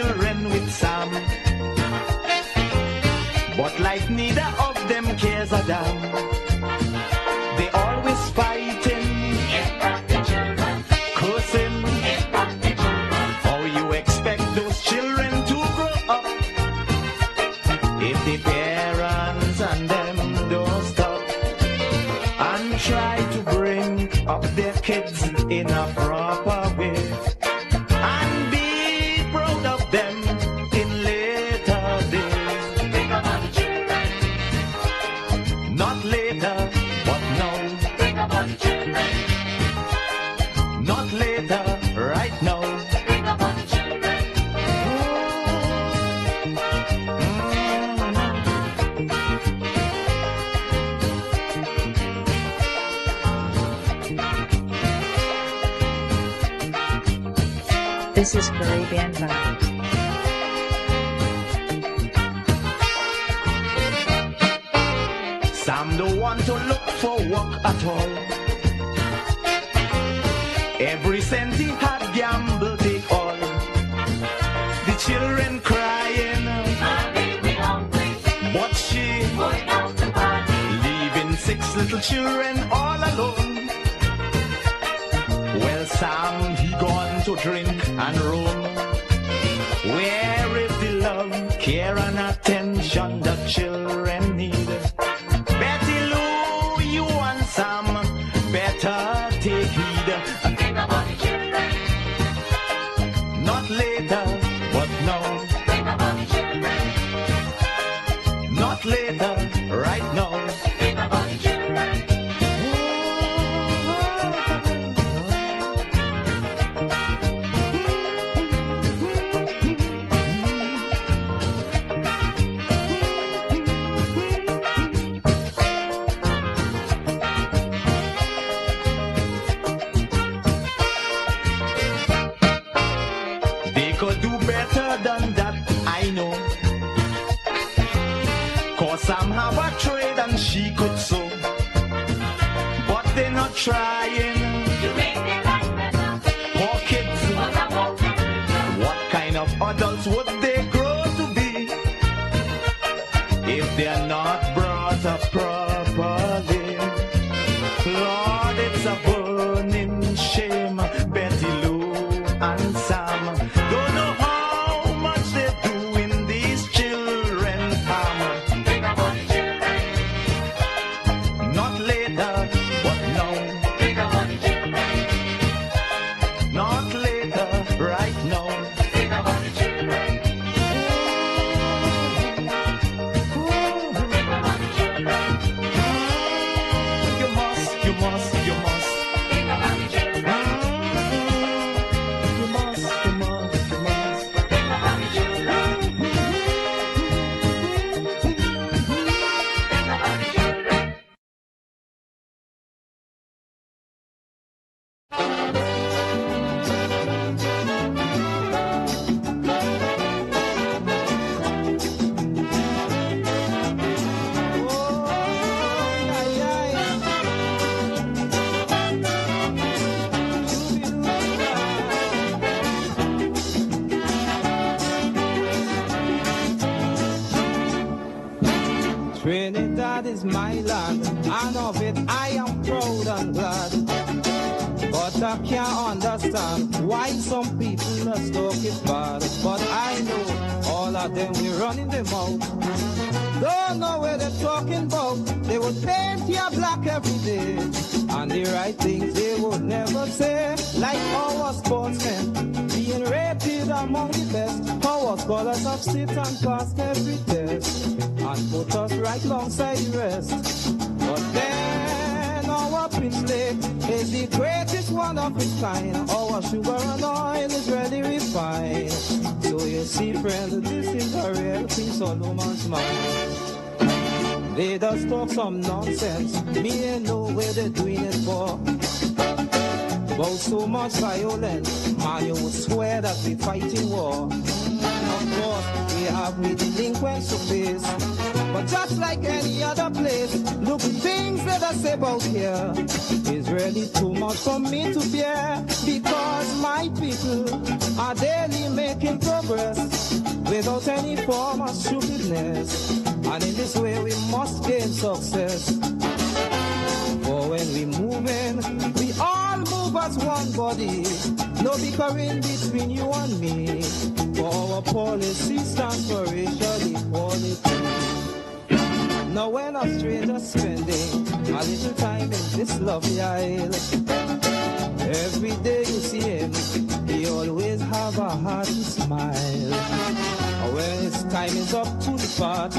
children with Sam. But like neither of them cares a damn. They always fighting, cursing. How you expect those children to grow up if the parents and them don't stop and try to bring up their kids in a proper way and be proud of them in later days? Think about the children. Not later, but now. Think about the children. Not later, right now. Think about the children. This is Caribbean Vibes. Sam don't want to look for work at all. Every cent he had gamble take all. The children crying, Mommy, we hungry. But she going out to party, leaving 6 little children all alone. Well, Sam, he gone to drink and roam. Where is the love, care and attention that children need? Betty Lou, you and Sam better take heed. Think about the children. Not later, but now. Think about the children. Not later, right now. Think about the children. They could do better than that, I know. Cause Sam have a trade and she could sew. But they're not trying to make their life better. Poor kids, what kind of adults would they grow to be if they're not brought up properly? Lord, it's a burning shame. Betty Lou and Sam don't know how much they're doing these children harm. Think about the children. Not later, but now. Think about the children. Not later, right now. Think about the children. Think about the children. You must. Think about the children. You must. Think about the children. Think about the children. Trinidad is my land, and of it I am proud and glad. But I can't understand why some people just talk it bad. But I know all of them we running them out. Don't know where they're talking about. They would paint you black every day, and the right things they would never say. Like our sportsmen being rated among the best. Our scholars have sit and passed every test and put us right alongside the rest. But then our pinch lake is the greatest one of its kind. Our sugar and oil is really refined. So you see, friend, this is a real King Solomon's mind. They just talk some nonsense. Me ain't know where they're doing it for. About so much violence, man, you would swear that we fighting war. course, we have we delinquents to face. But just like any other place, look, things that I say about here is really too much for me to bear. Because my people are daily making progress without any form of stupidness. And in this way we must gain success. For when we move in, we all move as one body. No bickering between you and me. For our policy stands for racial equality. Now when a stranger spending a little time in this lovely isle, every day you see him, he always have a hearty smile. And when his time is up to depart,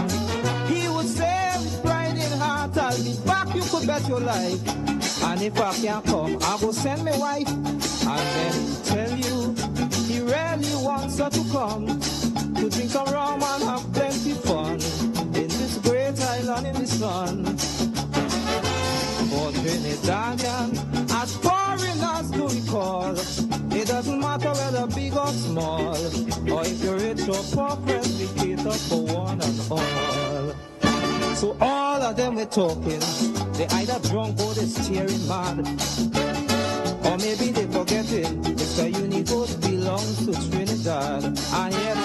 he would say with pride in heart, I'll be back, you could bet your life. And if I can't come, I will send my wife. And then he'll tell you, he really wants her to come, to drink some rum and have plenty fun in this great island in the sun. For Trinidadian, as foreigners do recall, it doesn't matter whether big or small, or if you're rich or poor, friends, we cater for one and all. So all of them we're talking, they either drunk or they're staring mad, or maybe they forgetting Mr. Universe belongs to Trinidad. And yet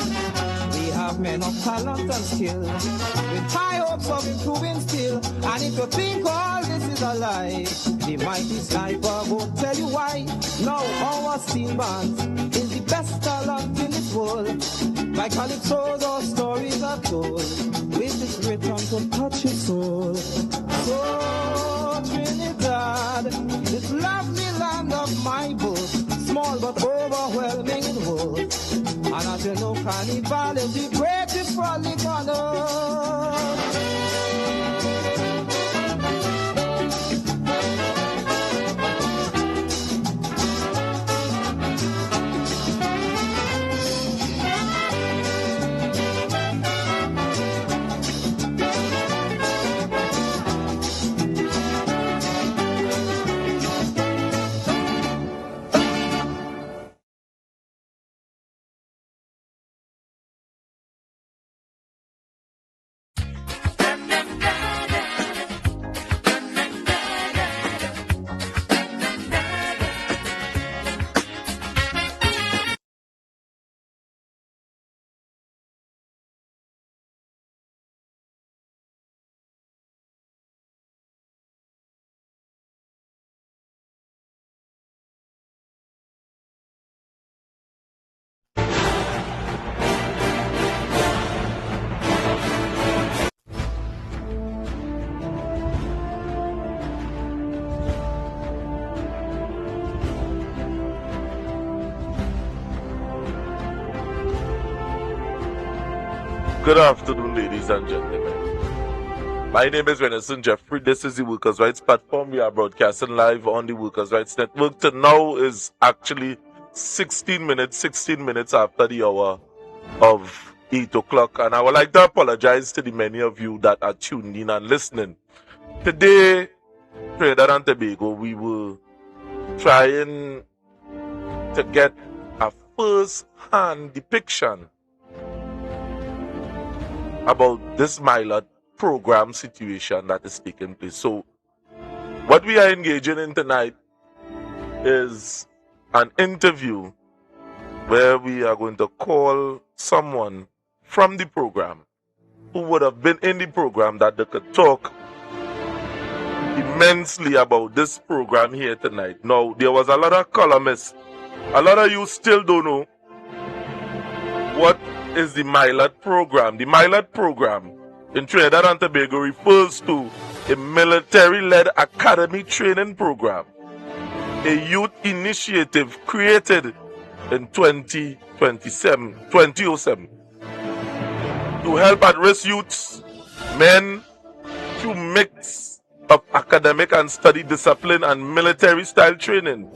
we have men of talent and skill, with high hopes of improving still. And if you think all this is a lie, the mighty sniper will tell you why. Now our steel band is the best talent in this world. Like calypsos or stories are told, with this rhythm to touch your soul. So Trinidad, this lovely land of my book, small but overwhelming in world. And as you know, Carnival is the greatest frolic on earth. Good afternoon, ladies and gentlemen. My name is Venison Jeffrey. This is the Workers' Rights Platform. We are broadcasting live on the Workers' Rights Network. To now is actually 16 minutes after the hour of 8 o'clock. And I would like to apologize to the many of you that are tuned in and listening. Today, Trinidad and Tobago, we were trying to get a first-hand depiction about this Milat Program situation that is taking place. So, what we are engaging in tonight is an interview where we are going to call someone from the program who would have been in the program that they could talk immensely about this program here tonight. Now, there was a lot of columnists. A lot of you still don't know what is the Milat Program. The Milat Program in Trinidad and Tobago refers to a military-led academy training program, a youth initiative created in 2007 to help at-risk youths, men, through mix of academic and study discipline and military-style training.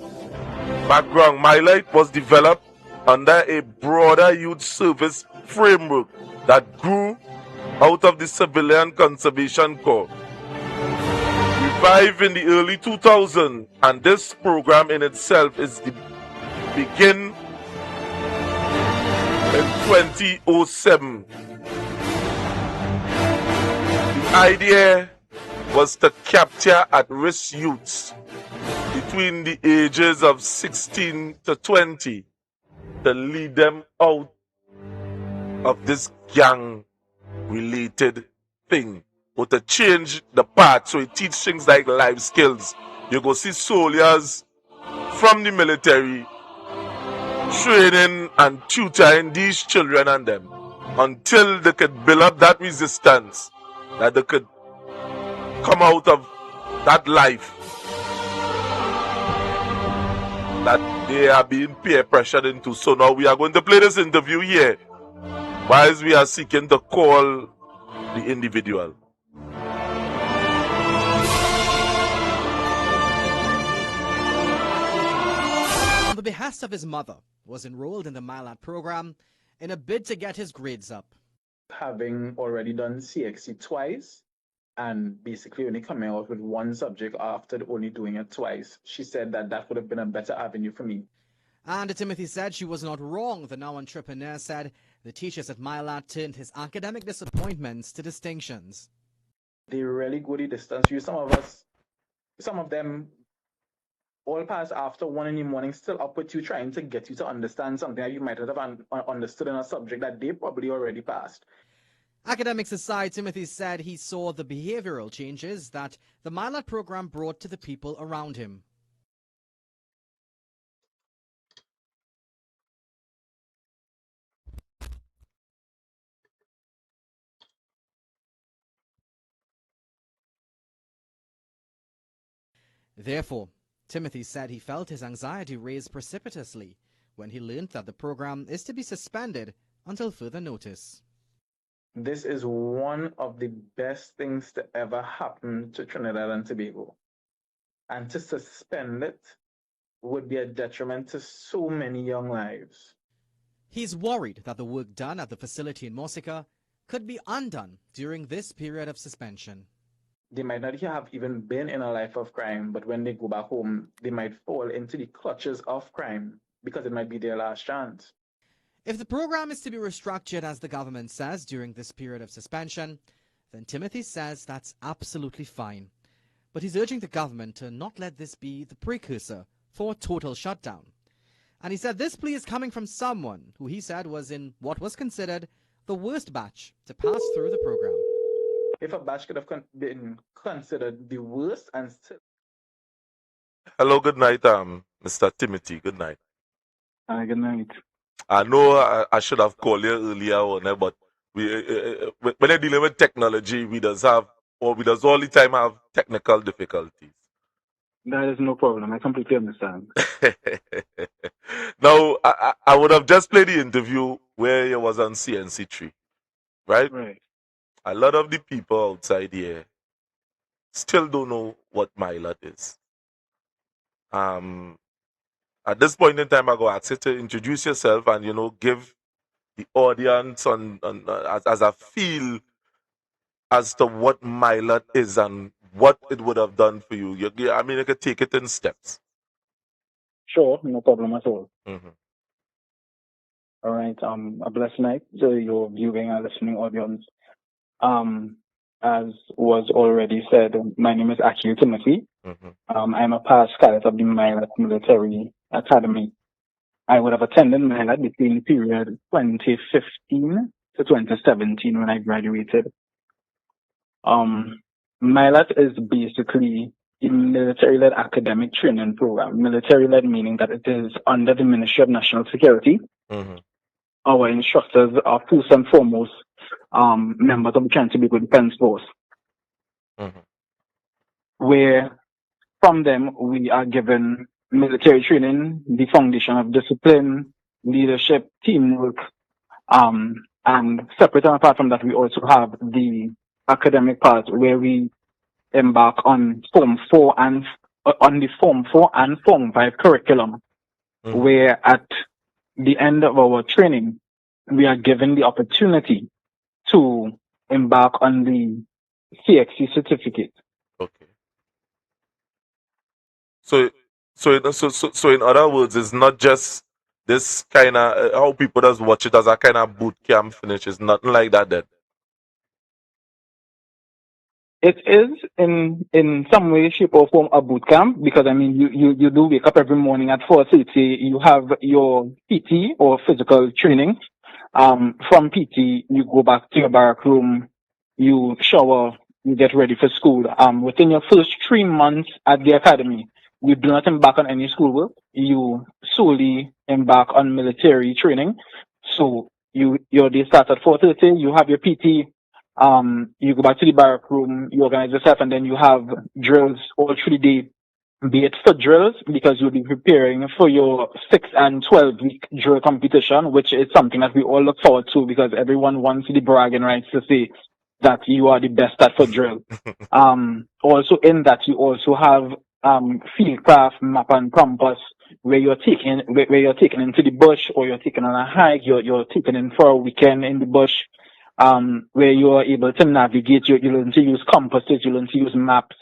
Background: Milat was developed under a broader youth service framework that grew out of the Civilian Conservation Corps, revived in the early 2000s, and this program in itself is the begin in 2007. The idea was to capture at-risk youths between the ages of 16 to 20 to lead them out of this gang-related thing, or to change the path. So it teach things like life skills. You go see soldiers from the military training and tutoring these children and them until they could build up that resistance, that they could come out of that life that they are being peer pressured into. So now we are going to play this interview here whilst we are seeking to call the individual. On the behest of his mother, was enrolled in the Milat program in a bid to get his grades up. Having already done CXC twice and basically only coming out with one subject after only doing it twice, she said that that would have been a better avenue for me. And Timothy said she was not wrong. The now entrepreneur said the teachers at Milat turned his academic disappointments to distinctions. They really go the distance. Some of them all pass after 1 in the morning, still up with you, trying to get you to understand something that you might not have understood in a subject that they probably already passed. Academics aside, Timothy said he saw the behavioral changes that the Milat program brought to the people around him. Therefore, Timothy said he felt his anxiety raise precipitously when he learned that the program is to be suspended until further notice. This is one of the best things to ever happen to Trinidad and Tobago. And to suspend it would be a detriment to so many young lives. He's worried that the work done at the facility in Mosika could be undone during this period of suspension. They might not have even been in a life of crime, but when they go back home, they might fall into the clutches of crime because it might be their last chance. If the program is to be restructured as the government says during this period of suspension, then Timothy says that's absolutely fine. But he's urging the government to not let this be the precursor for a total shutdown. And he said this plea is coming from someone who he said was in what was considered the worst batch to pass through the program. If a batch could have been considered the worst and still... Hello, good night, Mr. Timothy. Good night. Good night. I know I should have called you earlier on, but when you're dealing with technology, we does all the time have technical difficulties. That is no problem. I completely understand. Now, I would have just played the interview where you was on CNC3, right? Right. A lot of the people outside here still don't know what Milat is. At this point in time, I go ask you to introduce yourself and give the audience as a feel as to what Milat is and what it would have done for you. You could take it in steps. Sure, no problem at all. Mm-hmm. All right. A blessed night to your viewing and listening audience. As was already said, my name is Akil Timothy. Mm-hmm. I'm a past cadet of the Milat Military Academy. I would have attended Milat between the period 2015 to 2017 when I graduated. Milat is basically a military-led academic training program. Military-led meaning that it is under the Ministry of National Security. Mm-hmm. Our instructors are first and foremost members of the Trinidad and Tobago Defense Force, mm-hmm. where from them we are given military training, the foundation of discipline, leadership, teamwork, and separate and apart from that, we also have the academic part where we embark on Form 4 and Form 5 curriculum, Mm-hmm. where at the end of our training, we are given the opportunity to embark on the CXC certificate. Okay. So in other words, it's not just this kind of how people just watch it as a kind of boot camp finish. It's nothing like that. Then. It is in some way, shape, or form a boot camp because I mean you do wake up every morning at 4:30. You have your PT or physical training. From PT, you go back to your barrack room, you shower, you get ready for school. Within your first 3 months at the academy, you do not embark on any schoolwork. You solely embark on military training. So your day starts at 4:30. You have your PT. You go back to the barrack room. You organize yourself, and then you have drills all through the day, be it foot drills because you'll be preparing for your 6 and 12 week drill competition, which is something that we all look forward to because everyone wants the bragging rights to say that you are the best at foot drill. Also in that you also have field craft, map and compass where you're taking into the bush or you're taking on a hike, you're taking in for a weekend in the bush. Where you are able to navigate, you learn to use compasses, you learn to use maps,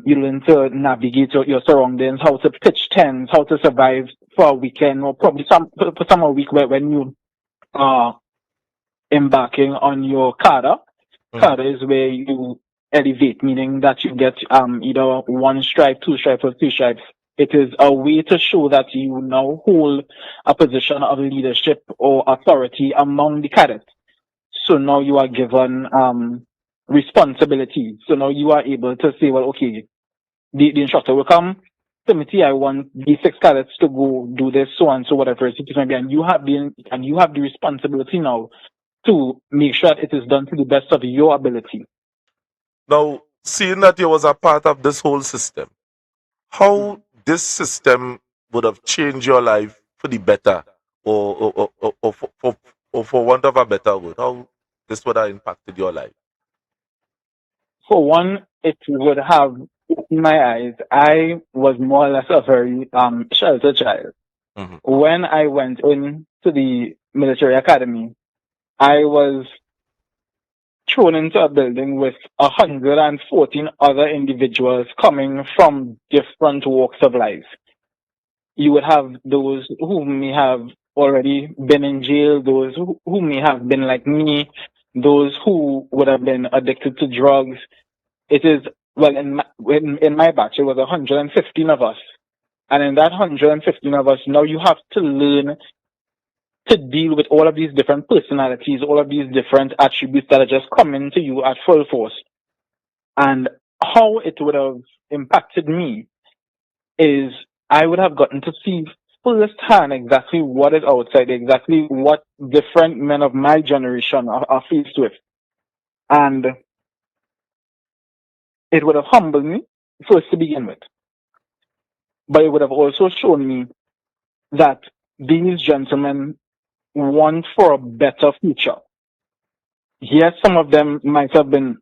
you learn to navigate your surroundings, how to pitch tents, how to survive for a weekend, or probably for some a week when you are embarking on your Kada. Kada is where you elevate, meaning that you get either one stripe, two stripes, or three stripes. It is a way to show that you now hold a position of leadership or authority among the cadets. So now you are given responsibility. So now you are able to say, well, okay, the instructor will come, Timothy, I want these 6 cadets to go do this, so and so, whatever it may be, and you have the responsibility now to make sure that it is done to the best of your ability. Now, seeing that you was a part of this whole system, how this system would have changed your life for the better, or for want of a better word, how this would have impacted your life? For one, it would have opened my eyes. I was more or less a very sheltered child. Mhm. When I went into the military academy, I was thrown into a building with 114 other individuals coming from different walks of life. You would have those who may have already been in jail, those who may have been like me, those who would have been addicted to drugs. It is, well, in my batch, it was 115 of us. And in that 115 of us, now you have to learn to deal with all of these different personalities, all of these different attributes that are just coming to you at full force. And how it would have impacted me is I would have gotten to see firsthand exactly what is outside, exactly what different men of my generation are faced with. And it would have humbled me first to begin with. But it would have also shown me that these gentlemen want for a better future. Yes, some of them might have been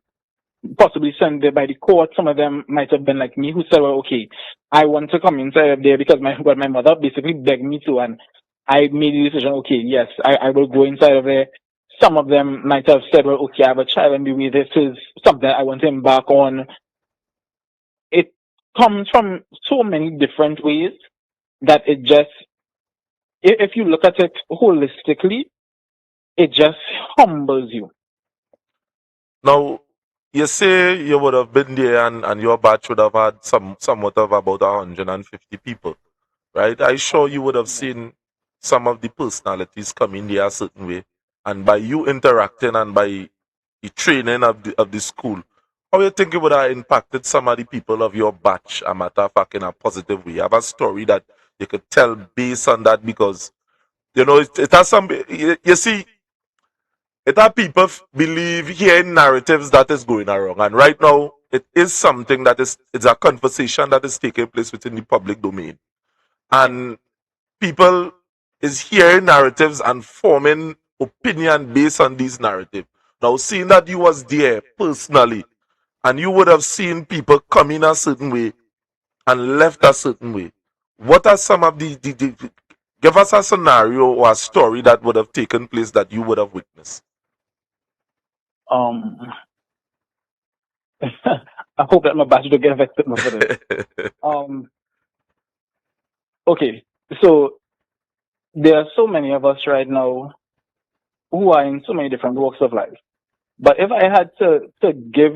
possibly sent there by the court. Some of them might have been like me who said, well, okay, I want to come inside of there because my mother basically begged me to, and I made the decision, okay, yes, I will go inside of there. Some of them might have said, well, okay, I have a child and maybe this is something I want to embark on. It comes from so many different ways that it just, if you look at it holistically, it just humbles you. Now, you say you would have been there and your batch would have had somewhat of about 150 people, right? I sure you would have seen some of the personalities come in there a certain way. And by you interacting and by the training of the school, how you think it would have impacted some of the people of your batch, a matter of fact, in a positive way? You have a story that you could tell based on that because, you know, it has some, you see, it have people believe hearing narratives that is going wrong. And right now, it is something that it's a conversation that is taking place within the public domain. And people is hearing narratives and forming opinion based on these narratives. Now, seeing that you was there personally, and you would have seen people come in a certain way and left a certain way. What are some of the give us a scenario or a story that would have taken place that you would have witnessed? I hope that my batch don't get vexed with me for this. Okay, so there are so many of us right now who are in so many different walks of life. But if I had to give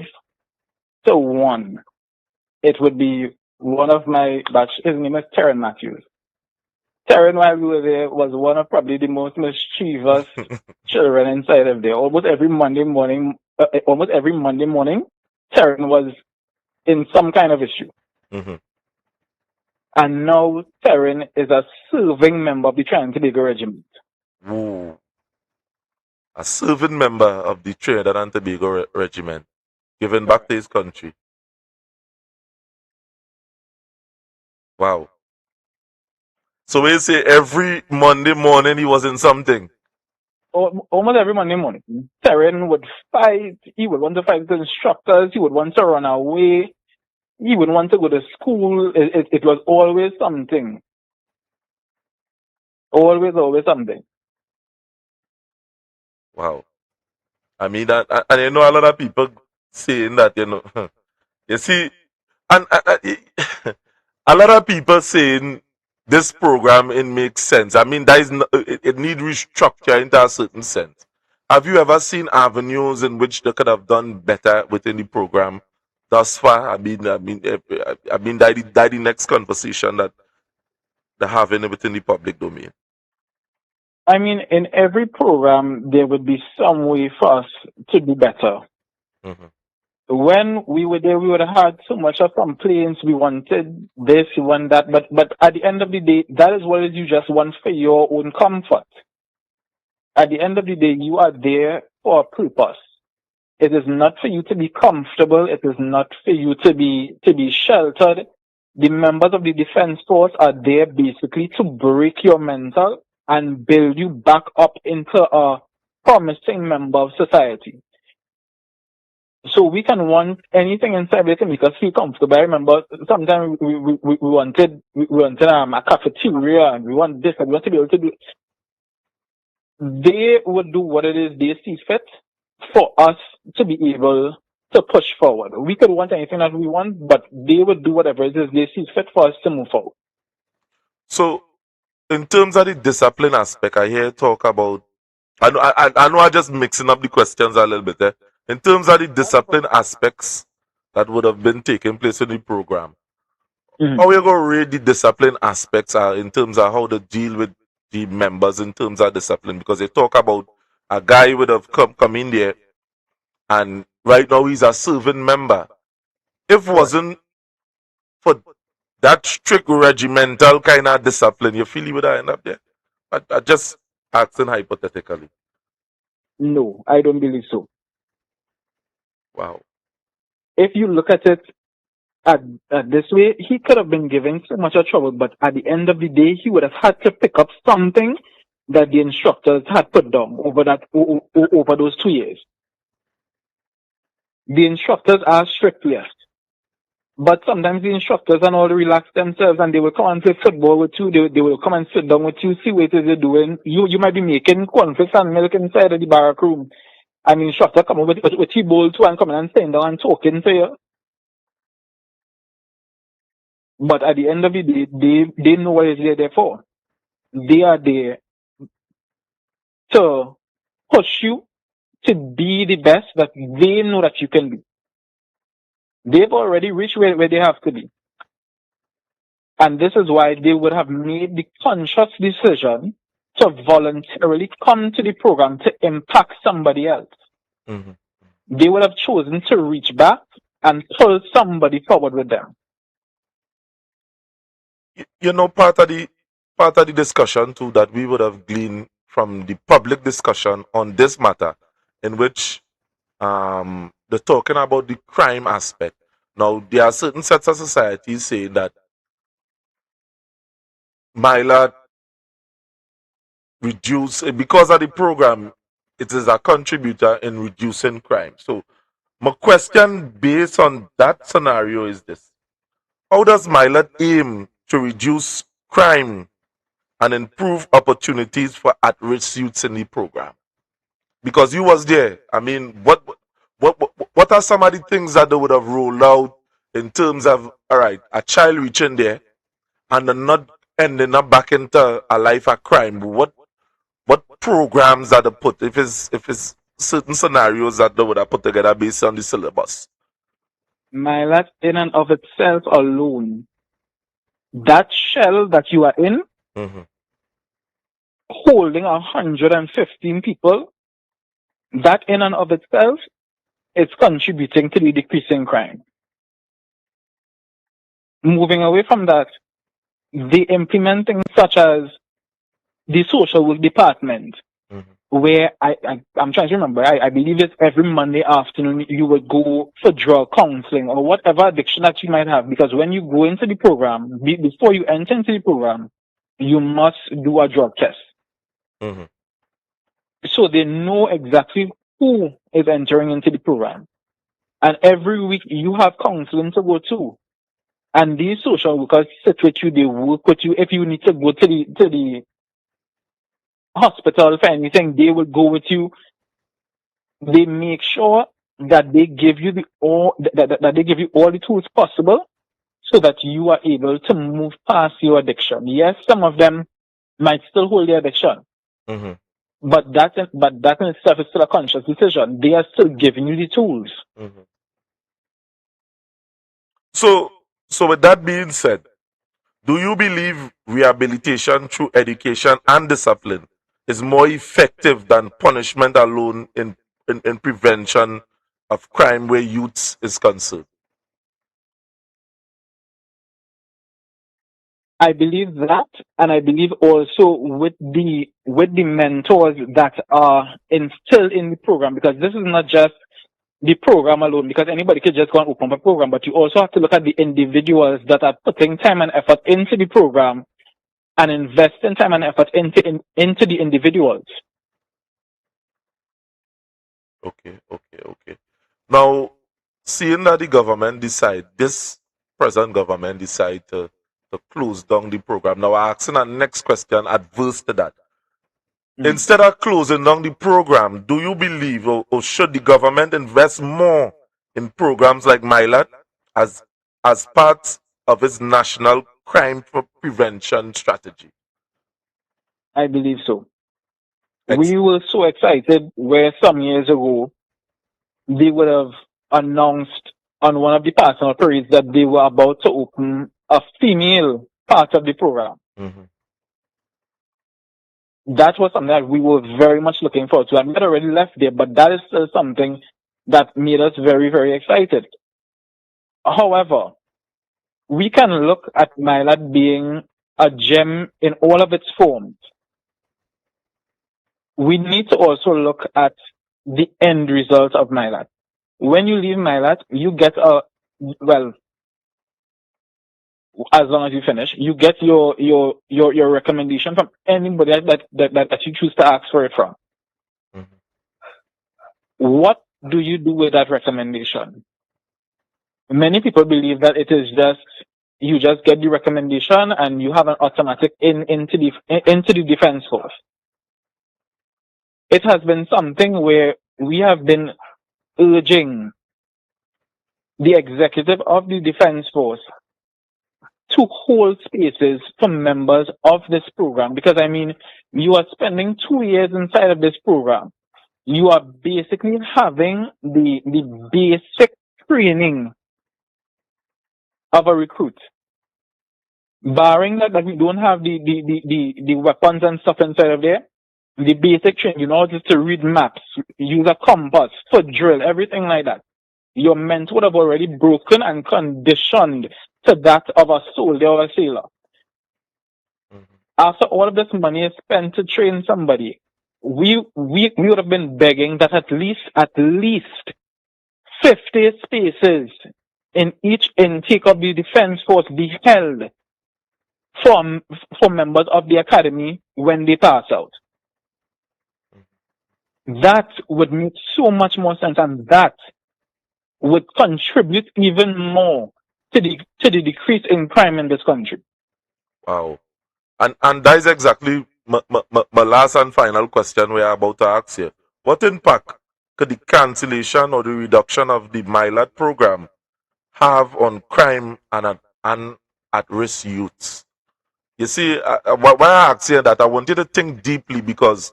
to one, it would be one of my batch. His name is Terran Matthews. Terran, while we were there, was one of probably the most mischievous children inside of there. Almost every Monday morning, Terran was in some kind of issue. Mm-hmm. And now Terran is a serving member of the Trinidad and Tobago Regiment. Ooh. A serving member of the Trinidad and Tobago Regiment, giving back to his country. Wow. So we say every Monday morning he was in something. Almost every Monday morning, Terran would fight. He would want to fight with instructors. He would want to run away. He would want to go to school. It was always something. Always something. Wow. I mean, and you know, a lot of people saying that, you know, you see, and a lot of people saying this program, it makes sense. I mean, that is it needs restructure into a certain sense. Have you ever seen avenues in which they could have done better within the program thus far? That the next conversation that they're having within the public domain. I mean, in every program, there would be some way for us to do better. Mm-hmm. When we were there, we would have had so much of complaints. We wanted this, we want that. But at the end of the day, that is what you just want for your own comfort. At the end of the day, you are there for a purpose. It is not for you to be comfortable. It is not for you to be sheltered. The members of the defense force are there basically to break your mental and build you back up into a promising member of society. So we can want anything inside there to make us feel comfortable. I remember sometimes we wanted a cafeteria and we want this and we want to be able to do. They would do what it is they see fit for us to be able to push forward. We could want anything that we want, but they would do whatever it is they see fit for us to move forward. So, in terms of the discipline aspect, I hear talk about. I know I'm just mixing up the questions a little bit there. In terms of the discipline aspects that would have been taking place in the program, how are you going to rate the discipline aspects in terms of how to deal with the members in terms of discipline? Because they talk about a guy would have come in there, and right now he's a serving member. If it wasn't for that strict regimental kind of discipline, you feel he would have end up there? I just asking hypothetically. No, I don't believe so. Wow. If you look at it at this way, he could have been given so much of trouble, but at the end of the day, he would have had to pick up something that the instructors had put down over those 2 years. The instructors are strict, yes. But sometimes the instructors and all relax themselves and they will come and play football with you. They will come and sit down with you, see what it is you're doing. You might be making cornflakes and milk inside of the barrack room. And the instructor come over with your bowl too and come in and stand down and talking to you. But at the end of the day, they know what it is they're there for. They are there to push you to be the best that they know that you can be. They've already reached where they have to be. And this is why they would have made the conscious decision to voluntarily come to the program to impact somebody else. Mm-hmm. They would have chosen to reach back and pull somebody forward with them. You know, part of the discussion too that we would have gleaned from the public discussion on this matter, in which they're talking about the crime aspect. Now, there are certain sets of societies saying that Milat reduce because of the program, it is a contributor in reducing crime. So, my question based on that scenario is this: how does Milat aim to reduce crime and improve opportunities for at-risk youths in the program? Because you was there. I mean, what are some of the things that they would have rolled out in terms of, all right, a child reaching there and they're not ending up back into a life of crime, what programs are they put if it's certain scenarios that they would have put together based on the syllabus? Milat in and of itself alone, that shell that you are in, Mm-hmm. holding 115 people, that in and of itself is contributing to the decrease in crime. Moving away from that, the implementing such as the social work department, Mm-hmm. where I'm trying to remember, I believe it's every Monday afternoon you would go for drug counseling or whatever addiction that you might have, because when you go into the program, before you enter into the program, you must do a drug test. Mm-hmm. So they know exactly who is entering into the program. And every week you have counseling to go to. And these social workers sit with you, they work with you. If you need to go to the hospital for anything, they will go with you. They make sure that they give you that they give you all the tools possible so that you are able to move past your addiction. Yes, some of them might still hold their addiction, Mm-hmm. but that in itself is still a conscious decision. They are still giving you the tools. Mm-hmm. So with that being said, do you believe rehabilitation through education and discipline is more effective than punishment alone in prevention of crime where youth is concerned? I believe that, and I believe also with the mentors that are instilled in the program, because this is not just the program alone, because anybody could just go and open up a program, but you also have to look at the individuals that are putting time and effort into the program and investing time and effort into the individuals. Okay. Now, seeing that the government this present government decide to close down the program. Now, I'm asking a next question adverse to that. Instead of closing down the program, do you believe or should the government invest more in programs like Milat as part of its national crime prevention strategy? I believe so. We were so excited where some years ago they would have announced on one of the personal parades that they were about to open a female part of the program. Mm-hmm. That was something that we were very much looking forward to. I had already left there, but that is still something that made us very, very excited. However, we can look at Milat being a gem in all of its forms. We need to also look at the end result of Milat. When you leave Milat, you get as long as you finish, you get your recommendation from anybody that you choose to ask for it from. Mm-hmm. What do you do with that recommendation? Many people believe that it is just you just get the recommendation and you have an automatic into the defense force. It has been something where we have been urging the executive of the defense force to hold spaces for members of this program, because I mean, you are spending 2 years inside of this program. You are basically having the basic training of a recruit. Barring that we don't have the weapons and stuff inside of there, the basic training, you know, just to read maps, use a compass, foot drill, everything like that. Your mentor would have already broken and conditioned to that of a soldier or a sailor. Mm-hmm. After all of this money is spent to train somebody, we would have been begging that at least 50 spaces in each intake of the defense force be held for members of the academy when they pass out. That would make so much more sense, and that would contribute even more to the decrease in crime in this country. Wow. And that is exactly my last and final question we are about to ask you. What impact could the cancellation or the reduction of the Milat program have on crime and at risk youths? You see, why I ask you that, I want you to think deeply, because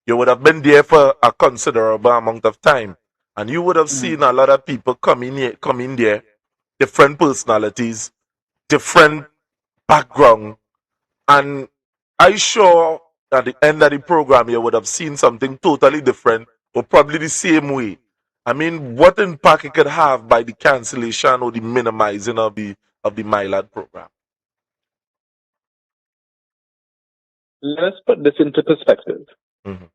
you would have been there for a considerable amount of time, and you would have seen a lot of people come in there, different personalities, different background, and I sure at the end of the program you would have seen something totally different, or probably the same way. I mean, what impact it could have by the cancellation or the minimizing of the Milat program? Let's put this into perspective. Mhm.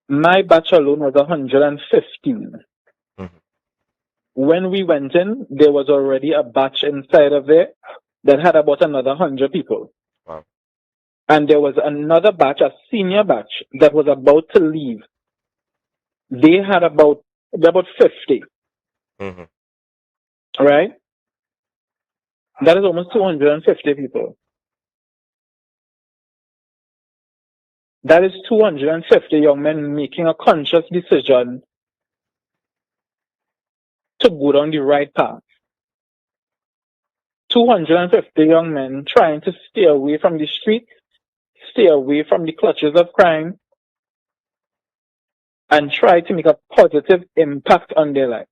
My batch alone was 115. Mhm. When we went in, there was already a batch inside of there that had about another 100 people. Wow. And there was another batch, a senior batch, that was about to leave. They had about 50, Mhm. right? That is almost 250 people. That is 250 young men making a conscious decision to go down the right path. 250 young men trying to stay away from the streets, stay away from the clutches of crime, and try to make a positive impact on their life.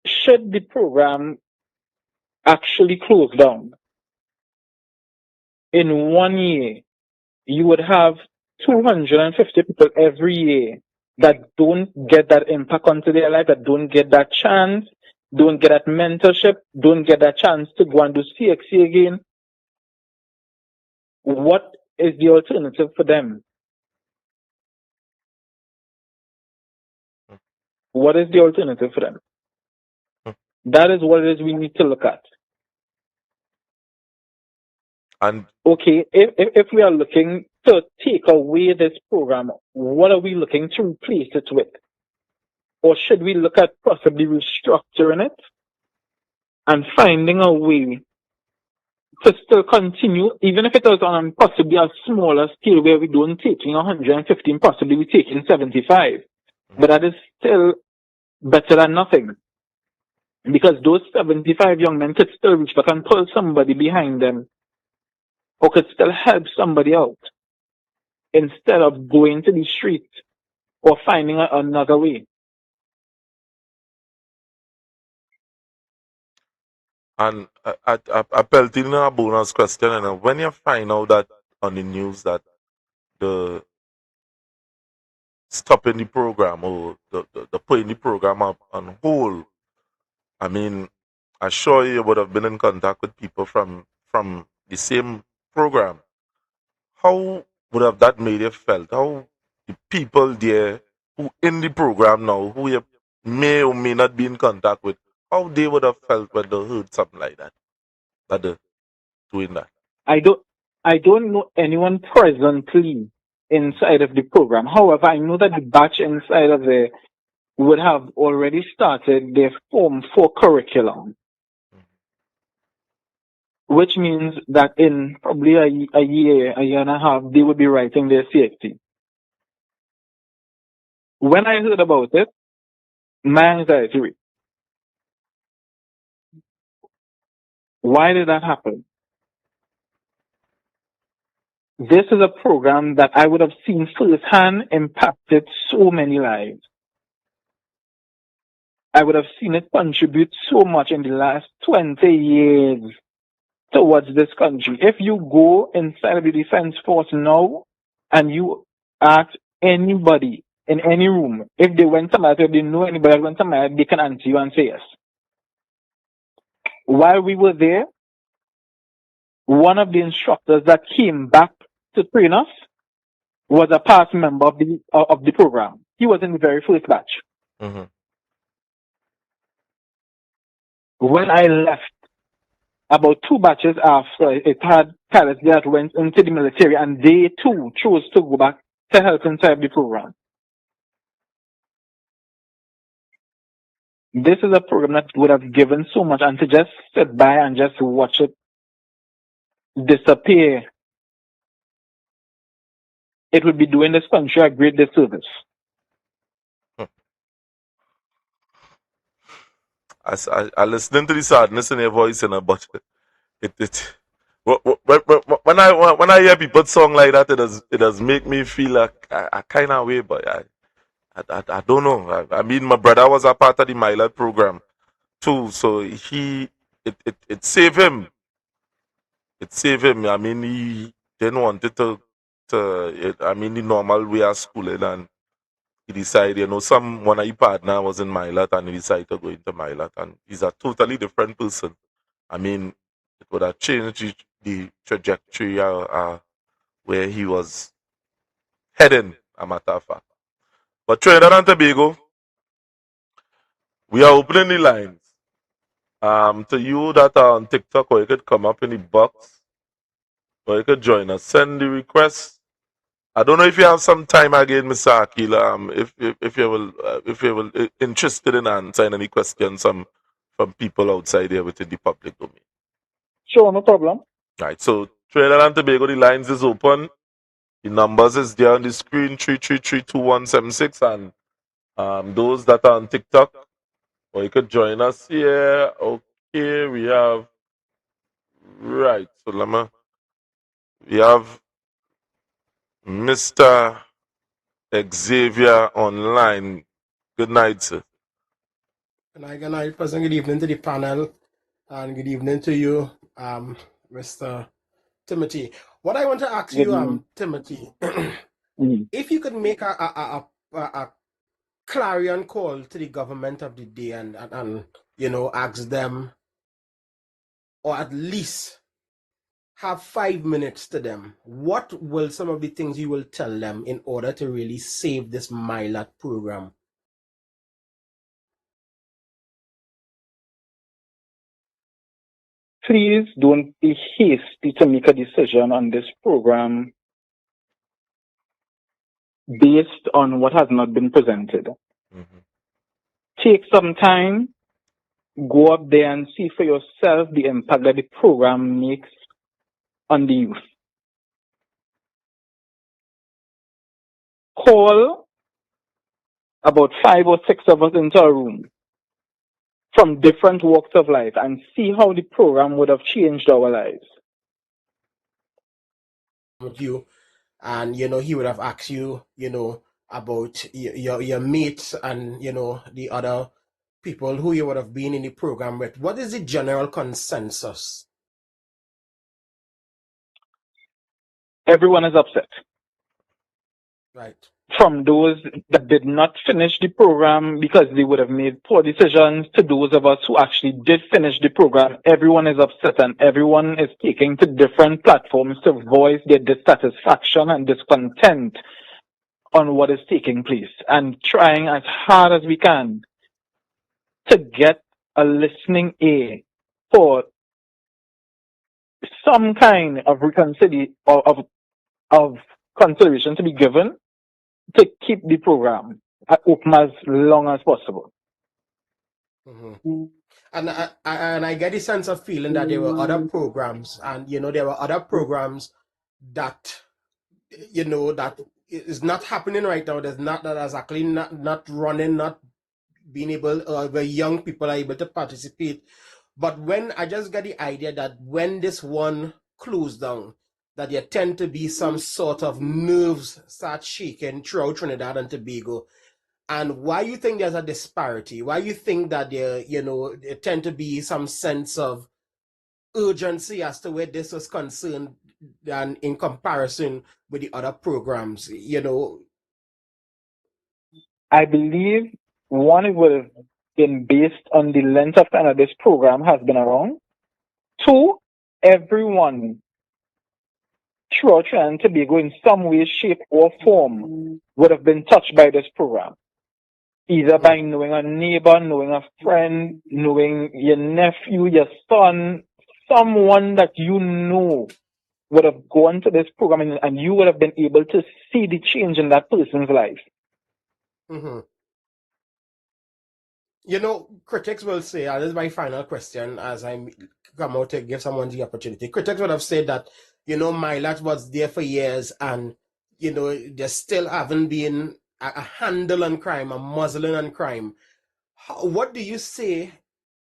Should the program actually close down, in 1 year, you would have 250 people every year that don't get that impact onto their life, that don't get that chance, don't get that mentorship, don't get that chance to go and do CXC again. What is the alternative for them? What is the alternative for them? That is what it is we need to look at. And Okay, if we are looking to take away this program, what are we looking to replace it with? Or should we look at possibly restructuring it and finding a way to still continue, even if it is on possibly a smaller scale where we don't take in 115, possibly we take in 75. But that is still better than nothing. Because those 75 young men could still reach back and pull somebody behind them, or could still help somebody out instead of going to the street or finding another way. and I felt in a bonus question, and when you find out that on the news that the stopping the program, or the putting the program up on hold, I mean, I'm sure you would have been in contact with people from the same program. How would have that made you felt? How the people there who in the program now, who you may or may not be in contact with, how they would have felt when they heard something like that they're doing that? I don't I don't know anyone presently inside of the program. However, I know that the batch inside of there would have already started their Form 4 curriculum, which means that in probably a year and a half, they would be writing their CXT. When I heard about it, my anxiety rate. Why did that happen? This is a program that I would have seen firsthand impacted so many lives. I would have seen it contribute so much in the last 20 years towards this country. If you go inside of the Defense Force now and you ask anybody in any room, if they went somewhere, if they know anybody that went somewhere, they can answer you and say yes. While we were there, one of the instructors that came back to train us was a past member of the program. He was in the very first batch. Mm-hmm. When I left, about 2 batches after, it had pilots that went into the military, and they too chose to go back to help inside the program. This is a program that would have given so much, and to just sit by and just watch it disappear, it would be doing this country a great disservice. I listening to the sadness in your voice, but it When I hear people song like that, it does make me feel like I kind of way, but I don't know. I mean, my brother was a part of the Milat program too, so it saved him. It saved him. I mean, he didn't want it I mean, the normal way of schooling, and he decided, one of his partner was in Milat, and he decided to go into Milat, and he's a totally different person. I mean, it would have changed the trajectory where he was heading, a matter of fact. But Trinidad and Tobago, we are opening the lines. To you that are on TikTok, or you could come up in the box, or you could join us. Send the request. I don't know if you have some time again, Mr. Akila. If you will interested in answering any questions from people outside here within the public domain. Sure, no problem. Right. So Trinidad and Tobago, the lines is open. The numbers is there on the screen, 3332176, and those that are on TikTok, or you could join us here. Okay, we have right. So we have Mr. Xavier online. Good night, sir. Good night, President. Good evening to the panel, and good evening to you, Mr. Timothy. What I want to ask Good you, evening. Timothy, Mhm. if you could make a clarion call to the government of the day and ask them, or at least have 5 minutes to them, what will some of the things you will tell them in order to really save this Milat program? Please don't be hasty to make a decision on this program based on what has not been presented. Mhm. Take some time, go up there and see for yourself the impact that the program makes on the youth. Call about 5 or 6 of us into a room from different walks of life and see how the program would have changed our lives. With you, and he would have asked you, about your mates and the other people who you would have been in the program with. What is the general consensus? Everyone is upset. Right. From those that did not finish the program because they would have made poor decisions to those of us who actually did finish the program, everyone is upset and everyone is taking to different platforms to voice their dissatisfaction and discontent on what is taking place and trying as hard as we can to get a listening ear for some kind of reconciliation of consideration to be given to keep the program open as long as possible. Mm-hmm. And I get the sense of feeling that there were other programs, and there were other programs that that is not happening right now. That's actually not running, not being able, where young people are able to participate. But when I just get the idea that when this one closed down, that there tend to be some sort of nerves start shaking throughout Trinidad and Tobago. And why you think there's a disparity? Why you think that there tend to be some sense of urgency as to where this was concerned than in comparison with the other programs? I believe one, it would have been based on the length of time that this program has been around. Two, everyone throughout Trinidad and Tobago in some way, shape, or form would have been touched by this program. Either by knowing a neighbor, knowing a friend, knowing your nephew, your son, someone that you know would have gone to this program and you would have been able to see the change in that person's life. Mm-hmm. Critics will say, and this is my final question as I come out to give someone the opportunity. Critics would have said that, Milat was there for years and, there still haven't been a handle on crime, a muzzling on crime. What do you say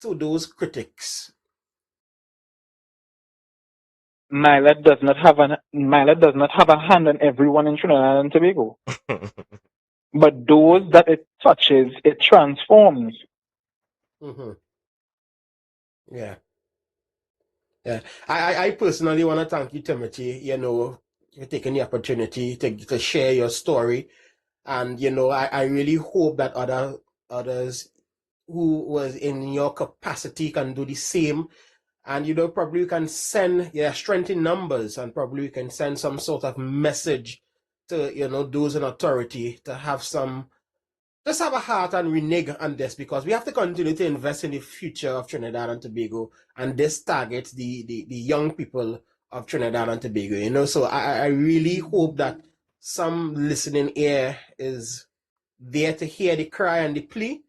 to those critics? Milat does not have a hand on everyone in Trinidad and Tobago. But those that it touches, it transforms. Mm-hmm. Yeah. Yeah. I personally want to thank you, Timothy, for taking the opportunity to share your story. And, I really hope that others who was in your capacity can do the same. And, probably you can send strength in numbers, and probably you can send some sort of message to, those in authority to just have a heart and renege on this, because we have to continue to invest in the future of Trinidad and Tobago, and this targets the young people of Trinidad and Tobago. So I really hope that some listening ear is there to hear the cry and the plea,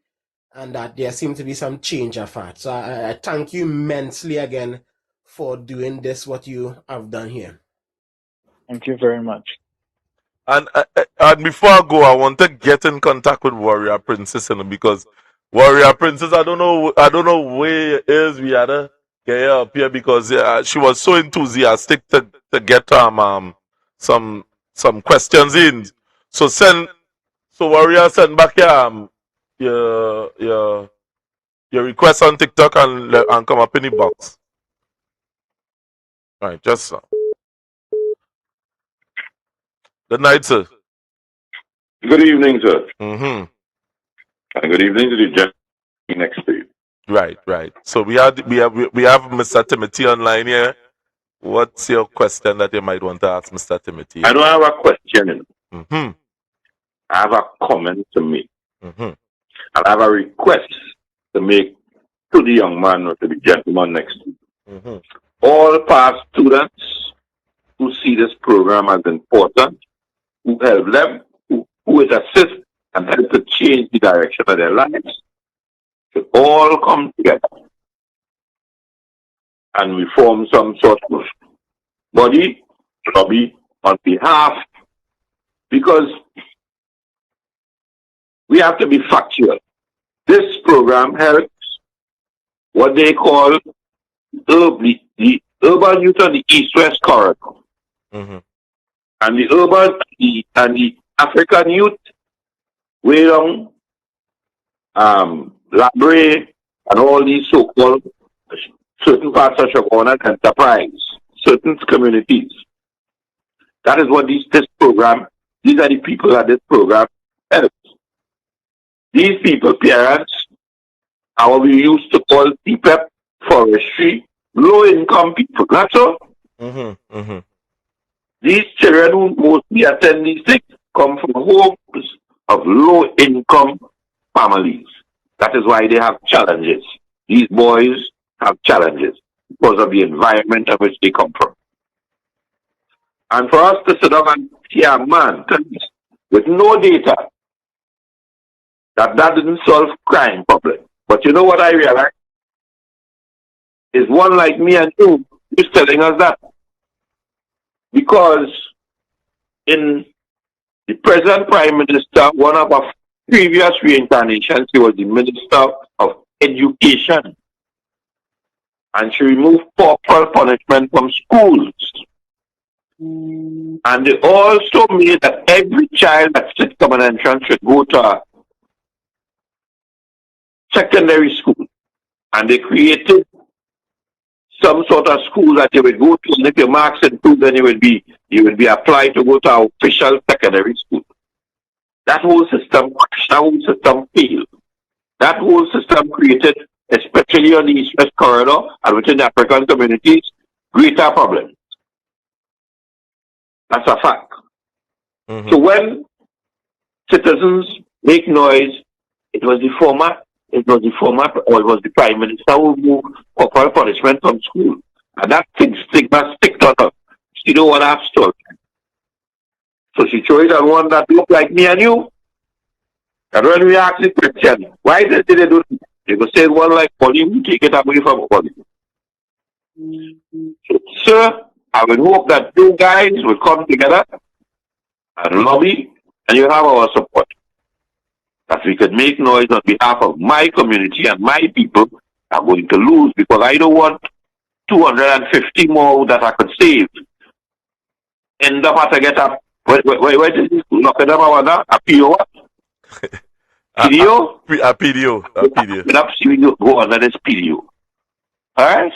and that there seems to be some change of heart. So I thank you immensely again for doing this, what you have done here. Thank you very much. And before I go, I want to get in contact with Warrior Princess, because Warrior Princess, I don't know where it is. We had to get her up here because she was so enthusiastic to get some questions in. So Warrior, send back your request on TikTok and come up in the box. All right, just good night, sir. Good evening, sir. Mm-hmm. And good evening to the gentleman next to you. Right. So we have Mr. Timothy online here. What's your question that you might want to ask Mr. Timothy? I don't have a question. Mm-hmm. I have a comment to make. Mm-hmm. And I have a request to make to the young man or to the gentleman next to you. Mm-hmm. All past students who see this program as important, who help them, who is assist and help to change the direction of their lives, should all come together and we form some sort of body lobby on behalf, because we have to be factual. This program helps what they call the urban youth on the east-west corridor. Mm-hmm. And the urban and the African youth way down Labre and all these so-called certain parts of Shagona Enterprise, certain communities. That is what these are the people that this program helps. These people, parents, are what we used to call PPEP, forestry, low-income people. That's all. Mm-hmm. Mm-hmm. These children who mostly attend these things come from homes of low-income families. That is why they have challenges. These boys have challenges because of the environment in which they come from. And for us to sit down and hear a man with no data, that didn't solve crime problem. But you know what I realize? Is one like me and you is telling us that. Because in the present Prime Minister, one of our previous reincarnations, he was the Minister of Education. And she removed corporal punishment from schools. And they also made that every child that sits common entrance should go to a secondary school. And they created some sort of school that you would go to, and if your marks improve, then you would be applied to go to an official secondary school. That whole system failed. That whole system created, especially on the East-West corridor and within the African communities, greater problems. That's a fact. Mm-hmm. So when citizens make noise, it was the Prime Minister who moved corporal punishment from school. And that stigma sticked on her. She don't want to have story. So she chose on one that looked like me and you. And when we ask the question, why did they do it? They will say one like Polly, we take it away from Polly. So, sir, I would hope that you guys will come together and lobby, and you have our support. That we could make noise on behalf of my community and my people are going to lose, because I don't want 250 more that I could save. End up have to get up. Wait, look at them, a PO. PDO? A PDO. A PDO. End up seeing you go under this PDO. Alright?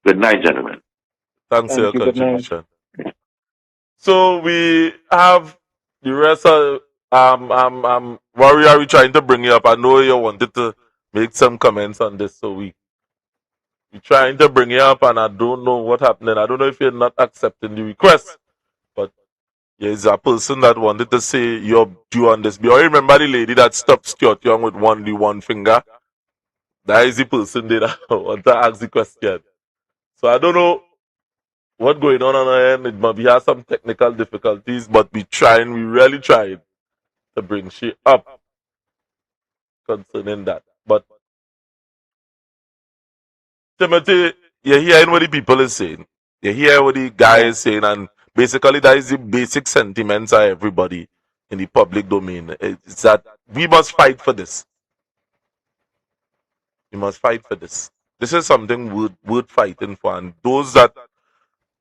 Good night, gentlemen. Thanks for your Thank you. Good night. contribution. So we have the rest of Warrior, are we trying to bring you up? I know you wanted to make some comments on this, so we're trying to bring you up, and I don't know what happening. I don't know if you're not accepting the request, but there's a person that wanted to say you're due on this. You remember the lady that stopped Stuart Young with one finger? That is the person that I want to ask the question. So I don't know what's going on our end. It might be have some technical difficulties, but we really trying to bring she up concerning that. But Timothy, you're hearing what the people is saying. You hear what the guy is saying, and basically that is the basic sentiments of everybody in the public domain. It's that we must fight for this. We must fight for this. This is something worth fighting for, and those that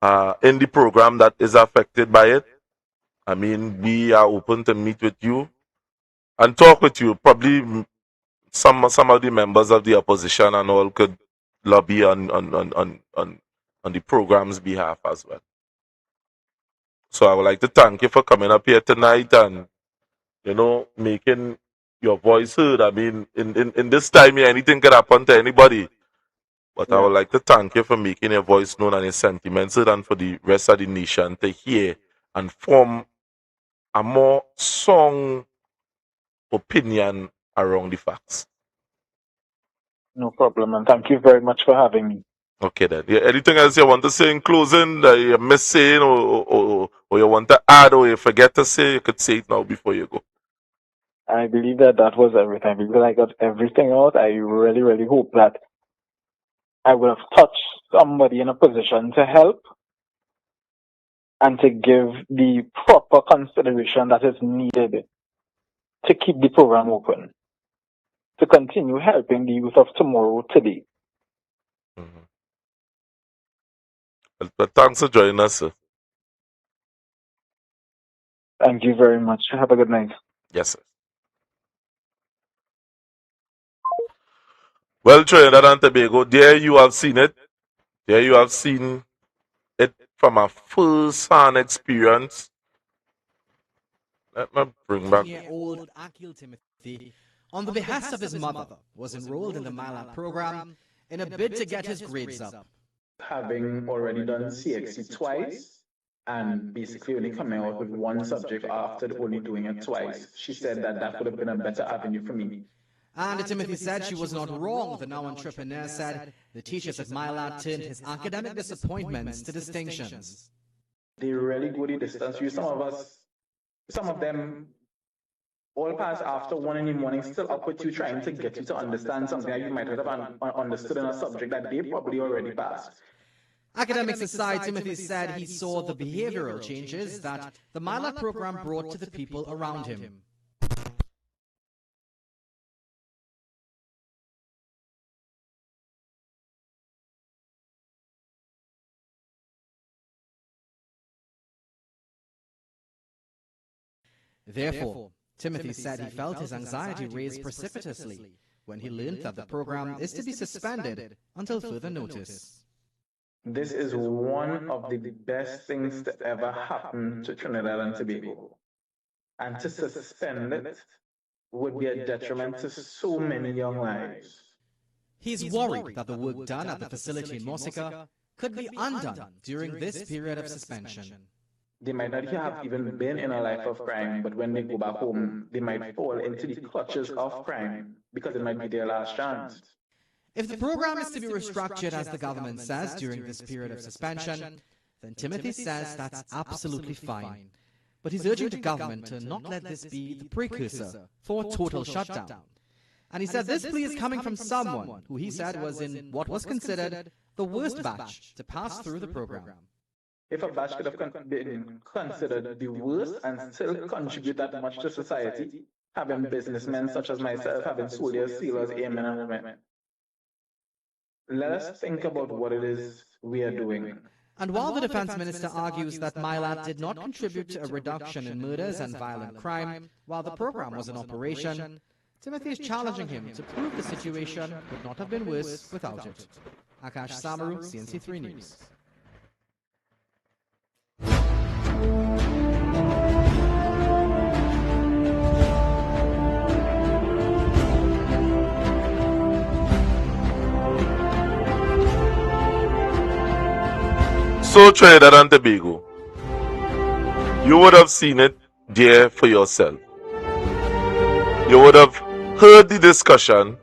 are in the program that is affected by it, I mean, we are open to meet with you and talk with you. Probably some of the members of the opposition and all could lobby on the program's behalf as well. So I would like to thank you for coming up here tonight and making your voice heard. I mean, in this time here, anything can happen to anybody. But I would like to thank you for making your voice known and your sentiments heard, and for the rest of the nation to hear and form a more strong opinion around the facts. No problem, and thank you very much for having me. Okay then. Yeah, anything else you want to say in closing that you're missing or you want to add or you forget to say, you could say it now before you go. I believe that was everything. Because I got everything out, I really, really hope that I would have touched somebody in a position to help and to give the proper consideration that is needed to keep the program open, to continue helping the youth of tomorrow today. Mm-hmm. But thanks for joining us, sir. Thank you very much. Have a good night. Yes, sir. Well, Trinidad and Tobago, there you have seen it. There you have seen it from a first-hand experience. Let me bring back. Old Akil Timothy, on the behest of his mother, was enrolled in the Milat Program in a bid to get his grades up. Having already done CXC twice and basically only coming out with one subject after only doing it twice, she said that would have been a better avenue for me. And Timothy said she was not wrong. The now entrepreneur said the teachers at Milat turned his academic disappointments to distinctions. They really go the distance. Some of them all pass after 1 in the morning, still up with you, trying to get you to understand something that you might have understood in a subject that they probably already passed. Academics aside, Timothy said he saw the behavioral changes that the Milat program brought to the people around him. Therefore, Timothy said he felt his anxiety raised precipitously when he learned that the program is to be suspended until further notice. This is one of the best things to ever happen to Trinidad and Tobago. And to suspend it would be a detriment to so many young lives. He's worried that the work done at the facility in Mosika could be undone during this period of suspension. They might not have even been in a life of crime, but when they go back home, they might fall into the clutches of crime because it might be their last chance. If the program is to be restructured as the government says during this period of suspension, then Timothy says that's absolutely fine. But he's urging the government to not let this be the precursor for a total shutdown. And he said this plea is coming from someone who he said was in what was considered the worst batch to pass through the program. If a batch could have been considered the worst and still contribute that much to society, having businessmen such as myself having soldiers, sailors, airmen, and women, let us think about what it is we are doing. And while the defense minister argues that Milat did not contribute to a reduction in murders and violent crime while the program was in operation, Timothy is challenging him to prove the situation would not have been worse without it. Akash Samaru, CNC3 News. So Trinidad and Tobago, you would have seen it there for yourself. You would have heard the discussion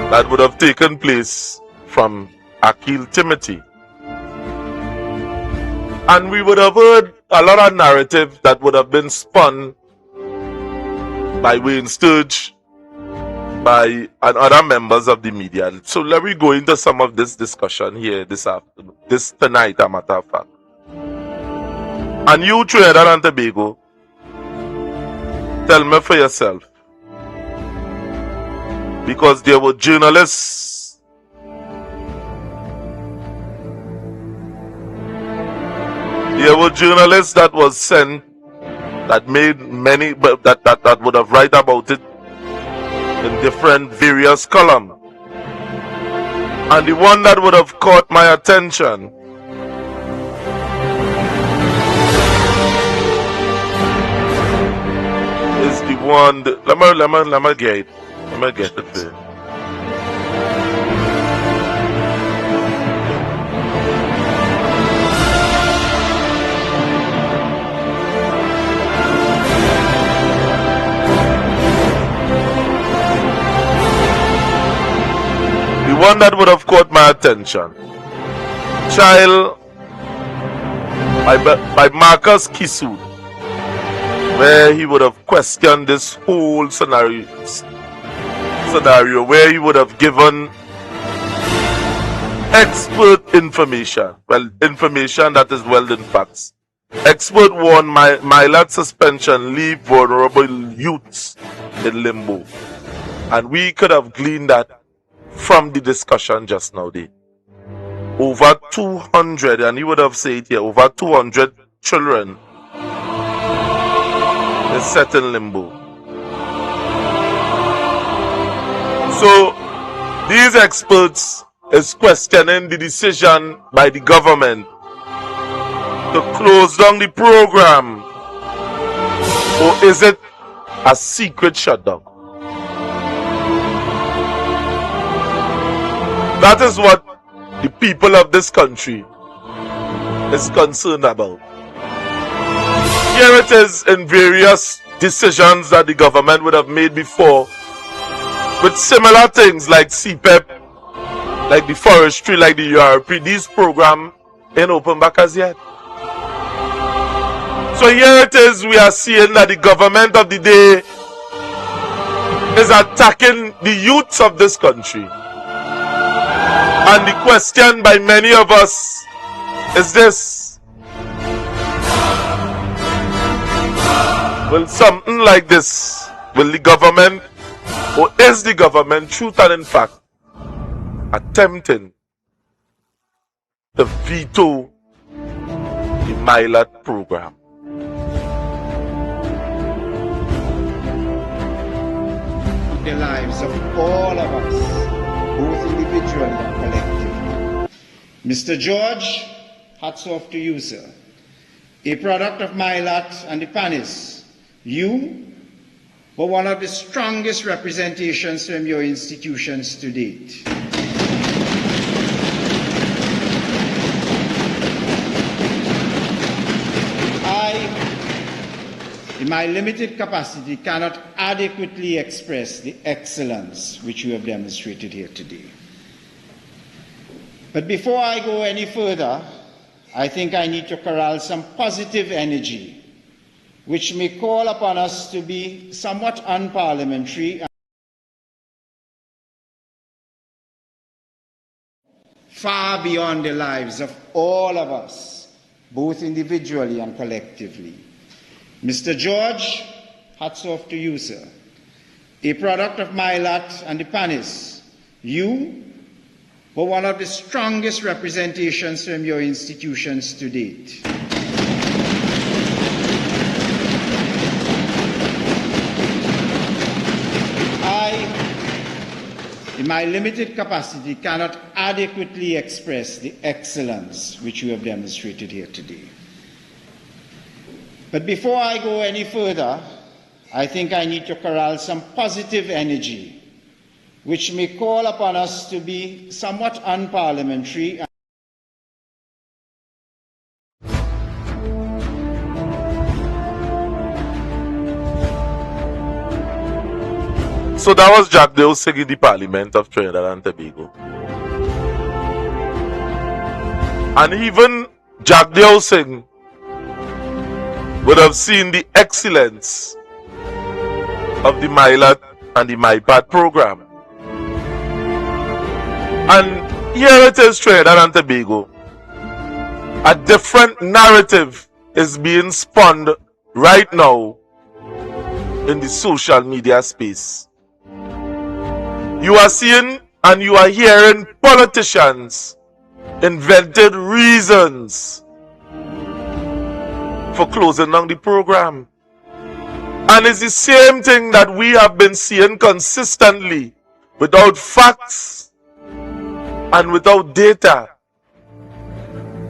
that would have taken place from Akil Timothy. And we would have heard a lot of narrative that would have been spun by Wayne Sturge, by and other members of the media. So let me go into some of this discussion here this afternoon, tonight, a matter of fact. And you, Trinidad and Tobago, tell me for yourself. Because there were journalists that was sent that made many that would have write about it in different various columns. And the one that would have caught my attention is the one that, let me get it there. The one that would have caught my attention, Child by Marcus Kisu, where he would have questioned this whole scenario where he would have given expert information, information that is well in facts. Expert warned Milat suspension leave vulnerable youths in limbo, and we could have gleaned that from the discussion just now there. Over 200, and you would have said here, over 200 children is set in limbo. So these experts is questioning the decision by the government to close down the program, or is it a secret shutdown? That is what the people of this country is concerned about. Here it is in various decisions that the government would have made before with similar things like CPEP, like the forestry, like the URP. These programs ain't open back as yet. So here it is, we are seeing that the government of the day is attacking the youths of this country. And the question by many of us is this: will something like this, will the government, or is the government, truth and in fact, attempting to veto the Milat program? The lives of all of us, both individually and collectively. Mr. George, hats off to you, sir. A product of Milat and the Panis, you were one of the strongest representations from your institutions to date. In my limited capacity, cannot adequately express the excellence which you have demonstrated here today. But before I go any further, I think I need to corral some positive energy, which may call upon us to be somewhat unparliamentary and far beyond the lives of all of us, both individually and collectively. Mr. George, hats off to you, sir. A product of Milat and the Panis, You were one of the strongest representations from your institutions to date. In my limited capacity, cannot adequately express the excellence which you have demonstrated here today. But before I go any further, I think I need to corral some positive energy, which may call upon us to be somewhat unparliamentary. So that was Jack Dale singing the Parliament of Trinidad and Tobago. And even Jack Dale sing would have seen the excellence of the Milat and the Milat Program. And here it is, Trinidad and Tobago. A different narrative is being spun right now in the social media space. You are seeing and you are hearing politicians invented reasons for closing down the program. And it's the same thing that we have been seeing consistently without facts and without data.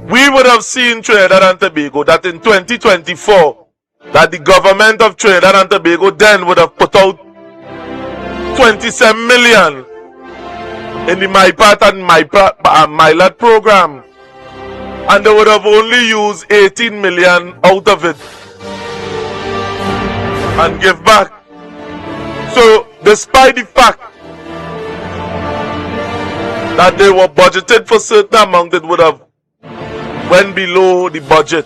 We would have seen Trinidad and Tobago that in 2024 that the government of Trinidad and Tobago then would have put out 27 million in the MyPat and Milat program, and they would have only used 18 million out of it and give back. So despite the fact that they were budgeted for certain amount, it would have went below the budget.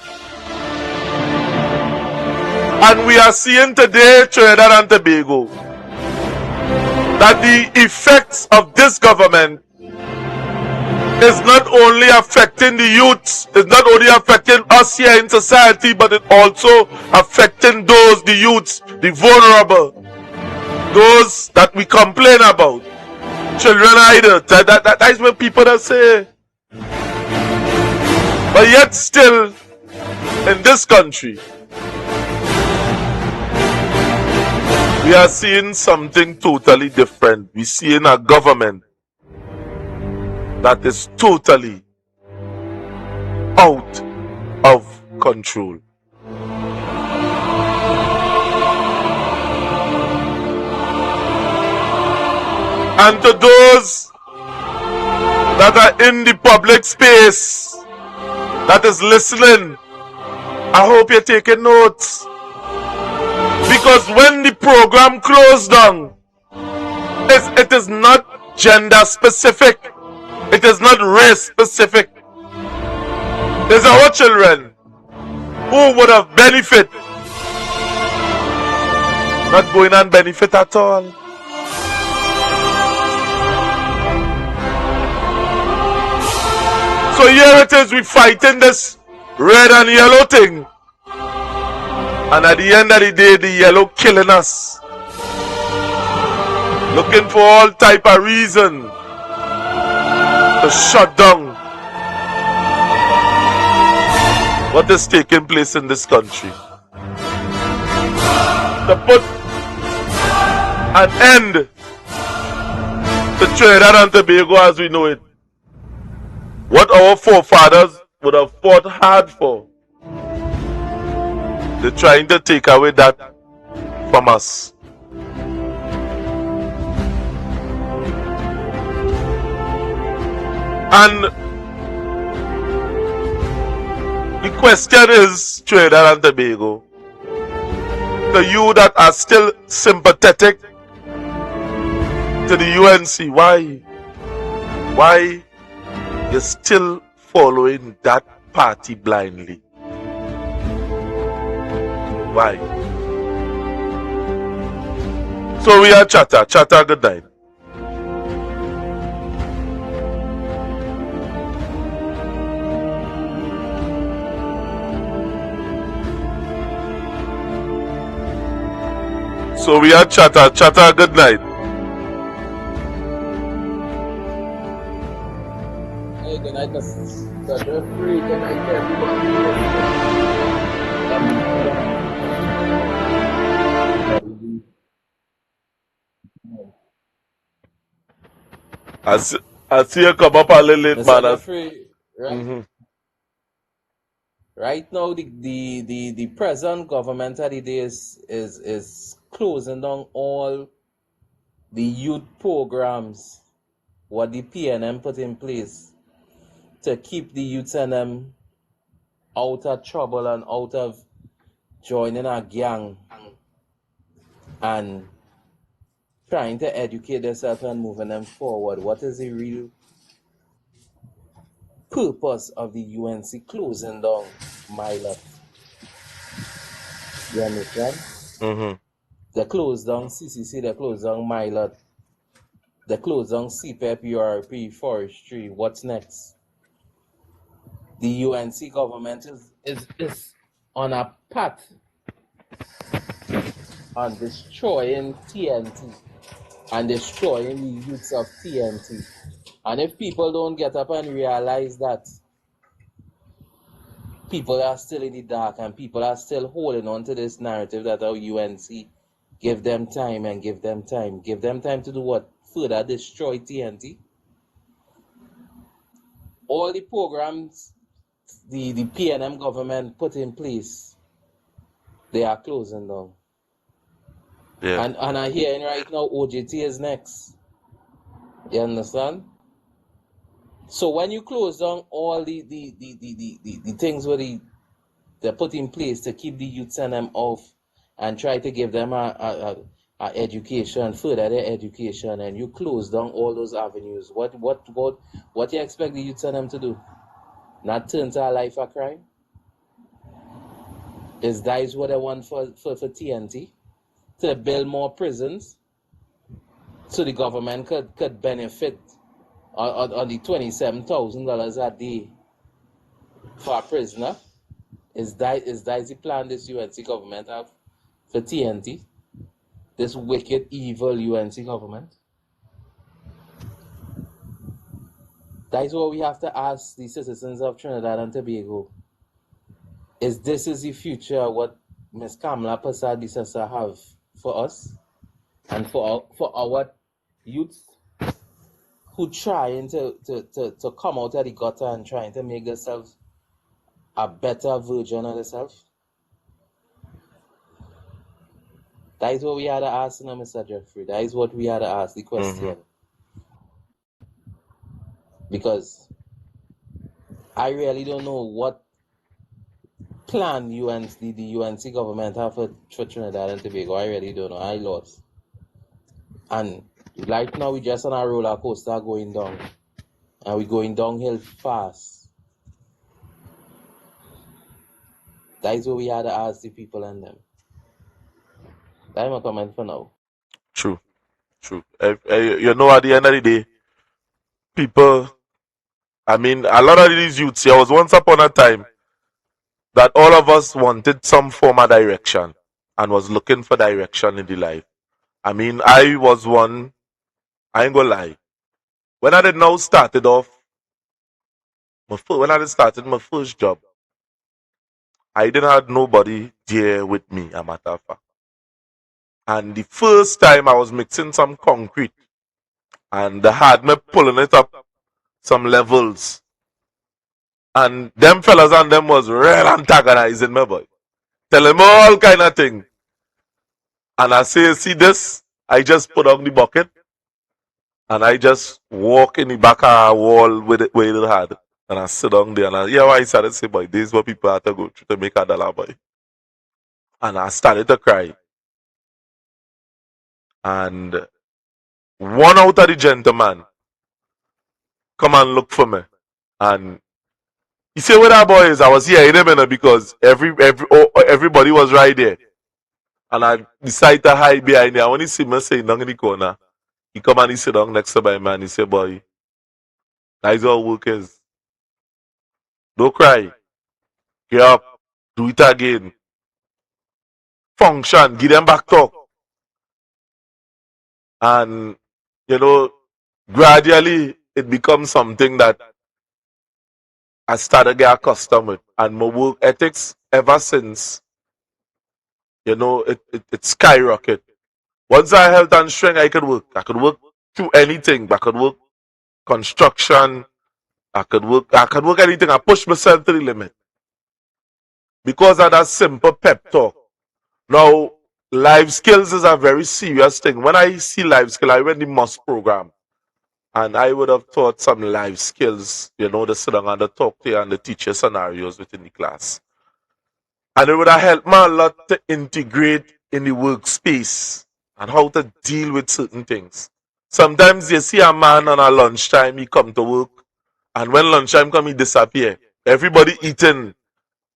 And we are seeing today, Trinidad and Tobago, that the effects of this government is not only affecting the youths, it's not only affecting us here in society, but it also affecting those, the youths, the vulnerable, those that we complain about. Children either. That is what people that say. But yet still, in this country, we are seeing something totally different. We're seeing a government that is totally out of control. And to those that are in the public space that is listening, I hope you're taking notes. Because when the program closed down, it is not gender specific. It is not race specific. These are our children who would have benefit, not going and benefit at all. So here it is, we fighting this red and yellow thing. And at the end of the day, the yellow killing us. Looking for all type of reason to shut down what is taking place in this country. To put an end to Trinidad and Tobago as we know it. What our forefathers would have fought hard for. They're trying to take away that from us. And the question is, Trinidad and Tobago, to you that are still sympathetic to the UNC, why? Why you're still following that party blindly? Why? So we are Chatter. Chatter, good night. So we are Chatter. Chatter, good night. Mr. Jeffrey, can I tell you what we I see you come up a little late, Mr. man. Jeffrey, Mm-hmm. right now the present government of the day is closing down all the youth programs what the PNM put in place to keep the youth and them out of trouble and out of joining a gang and trying to educate themselves and moving them forward. What is the real purpose of the UNC closing down Milat? You understand? Mm-hmm. They closed down CCC, they closed down Milat, they closed down CPEP, URP, forestry. What's next? The UNC government is on a path on destroying TNT and destroying the youths of TNT. And if people don't get up and realize that people are still in the dark and people are still holding on to this narrative that our UNC give them time and give them time. Give them time to do what? Further destroy TNT. All the programs the PNM government put in place, they are closing down. Yeah. And I'm hearing right now OJT is next. You understand? So when you close down all the things where they put in place to keep the youths and them off and try to give them a education, further their education, and you close down all those avenues, what you expect the youths and them to do? Not turn to a life of crime? Is that is what I want for TNT? To build more prisons so the government could benefit on the $27,000 a day for a prisoner? Is that the plan this UNC government have for TNT? This wicked, evil UNC government? That is what we have to ask the citizens of Trinidad and Tobago. Is this the future what Ms. Kamala Persad-Bissessar have for us and for our youth who trying to come out of the gutter and trying to make themselves a better version of themselves? That is what we had to ask, Mr. Jeffrey. That is what we had to ask the question. Mm-hmm. Because I really don't know what plan the UNC government have for Trinidad and Tobago. I really don't know. I lost. And right now we just on a roller coaster going down. And we're going downhill fast. That is what we had to ask the people and them. That's my comment for now. True. You know, at the end of the day, people, I mean, a lot of these youths, there was once upon a time that all of us wanted some form of direction and was looking for direction in the life. I mean, I was one, I ain't gonna lie. When I did now started off, when I did started my first job, I didn't have nobody there with me, a matter of fact. And the first time I was mixing some concrete and they had me pulling it up some levels. And them fellas and them was real antagonizing me, boy. Telling me all kind of thing. And I say, see this? I just put on the bucket and I just walk in the back of a wall with it where it had. And I sit down there and I hear what I started to say, boy, this is what people have to go through to make a dollar, boy. And I started to cry. And one out of the gentleman come and look for me. And he said, where that boy is? I was here in a minute because everybody was right there. And I decided to hide behind there. When he see me sitting down in the corner, he come and he sit down next to my man. He said, boy, that is all work is. Don't cry. Get up. Do it again. Function. Give them back talk. And, you know, gradually it becomes something that I started to get accustomed with. And my work ethics ever since, you know, it skyrocketed. Once I health and strength, I could work. I could work through anything. I could work construction. I could work anything. I push myself to the limit. Because of that simple pep talk. Now, life skills is a very serious thing. When I see life skill, I went the MUST program. And I would have taught some life skills, you know, the sit down and the talk to you and the teacher scenarios within the class. And it would have helped me a lot to integrate in the workspace and how to deal with certain things. Sometimes you see a man on a lunchtime, he come to work, and when lunchtime come, he disappear. Everybody eating,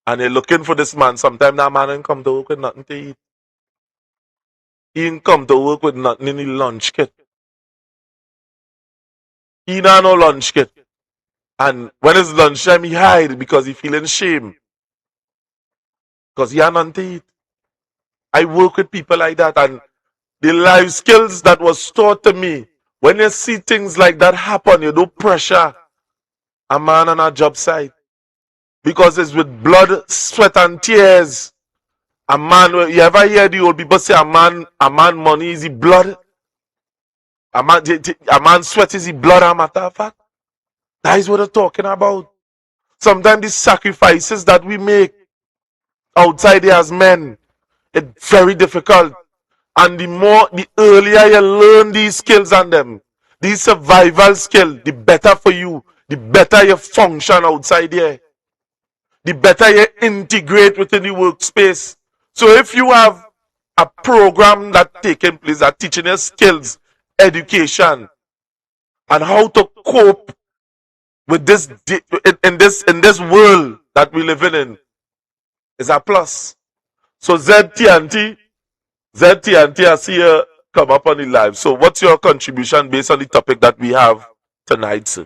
and they're looking for this man. Sometimes that man ain't come to work with nothing to eat. He ain't come to work with nothing in the lunch kit. He not no lunch kit. And when it's lunchtime, he hide because he feeling shame. Because he had nothing to eat. I work with people like that, and the life skills that was taught to me, when you see things like that happen, you don't pressure a man on a job site. Because it's with blood, sweat, and tears. A man, you ever hear the old people say a man money is the blood? A man sweat is the blood, a matter of fact. That is what they're talking about. Sometimes the sacrifices that we make outside here as men, it's very difficult. And the earlier you learn these skills on them, these survival skills, the better for you, the better you function outside here, the better you integrate within the workspace. So if you have a program that taking place that teaching you skills, education, and how to cope with this in this world that we live in, is a plus. So ZTNT, I see you come up on the live. So what's your contribution based on the topic that we have tonight, sir?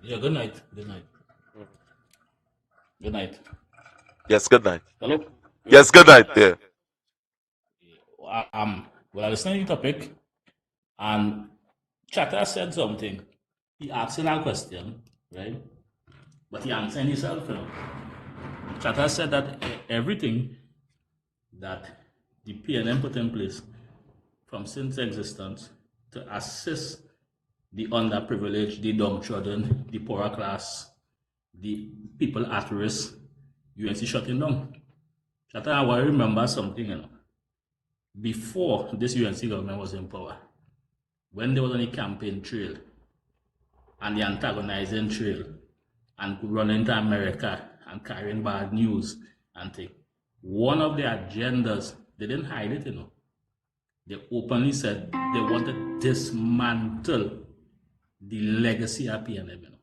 Yeah, good night. Good night. Good night. Yes, good night. Hello? Yes, good night. Yeah. Well, I listened to the topic, and Chatter said something. He asked a question, right? But he answered himself, you know. Chatter said that everything that the PNM put in place from since existence to assist the underprivileged, the downtrodden, the poorer class, the people at risk, UNC shutting down. Chatter, I remember something, you know. Before this UNC government was in power, when they was on the campaign trail and the antagonizing trail and running to America and carrying bad news and things, one of the agendas, they didn't hide it, you know. They openly said they wanted to dismantle the legacy of PNM, you know.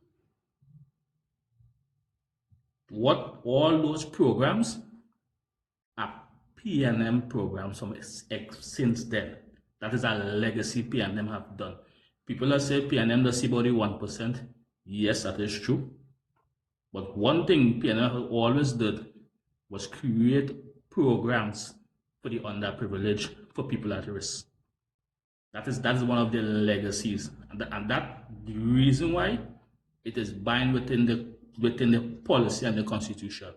What all those programs are PNM programs from since then. That is a legacy PNM have done. People that say PNM does see about 1%. Yes, that is true. But one thing PNM always did was create programs for the underprivileged, for people at risk. That is one of the legacies, and that the reason why it is bound within the policy and the constitution.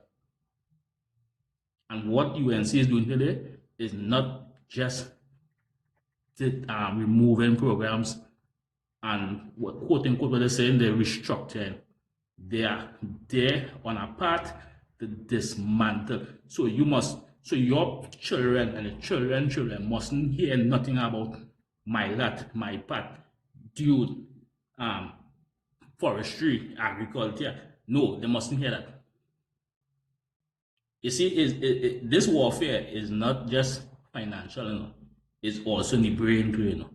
And what UNC is doing today is not just removing programs and quote unquote what they're saying, they're restructuring. They are there on a path to dismantle. So your children and the children mustn't hear nothing about Milat, my path, dude, forestry, agriculture. No, they mustn't hear that. You see, this warfare is not just financial, you know. It's also in the brain too, you know.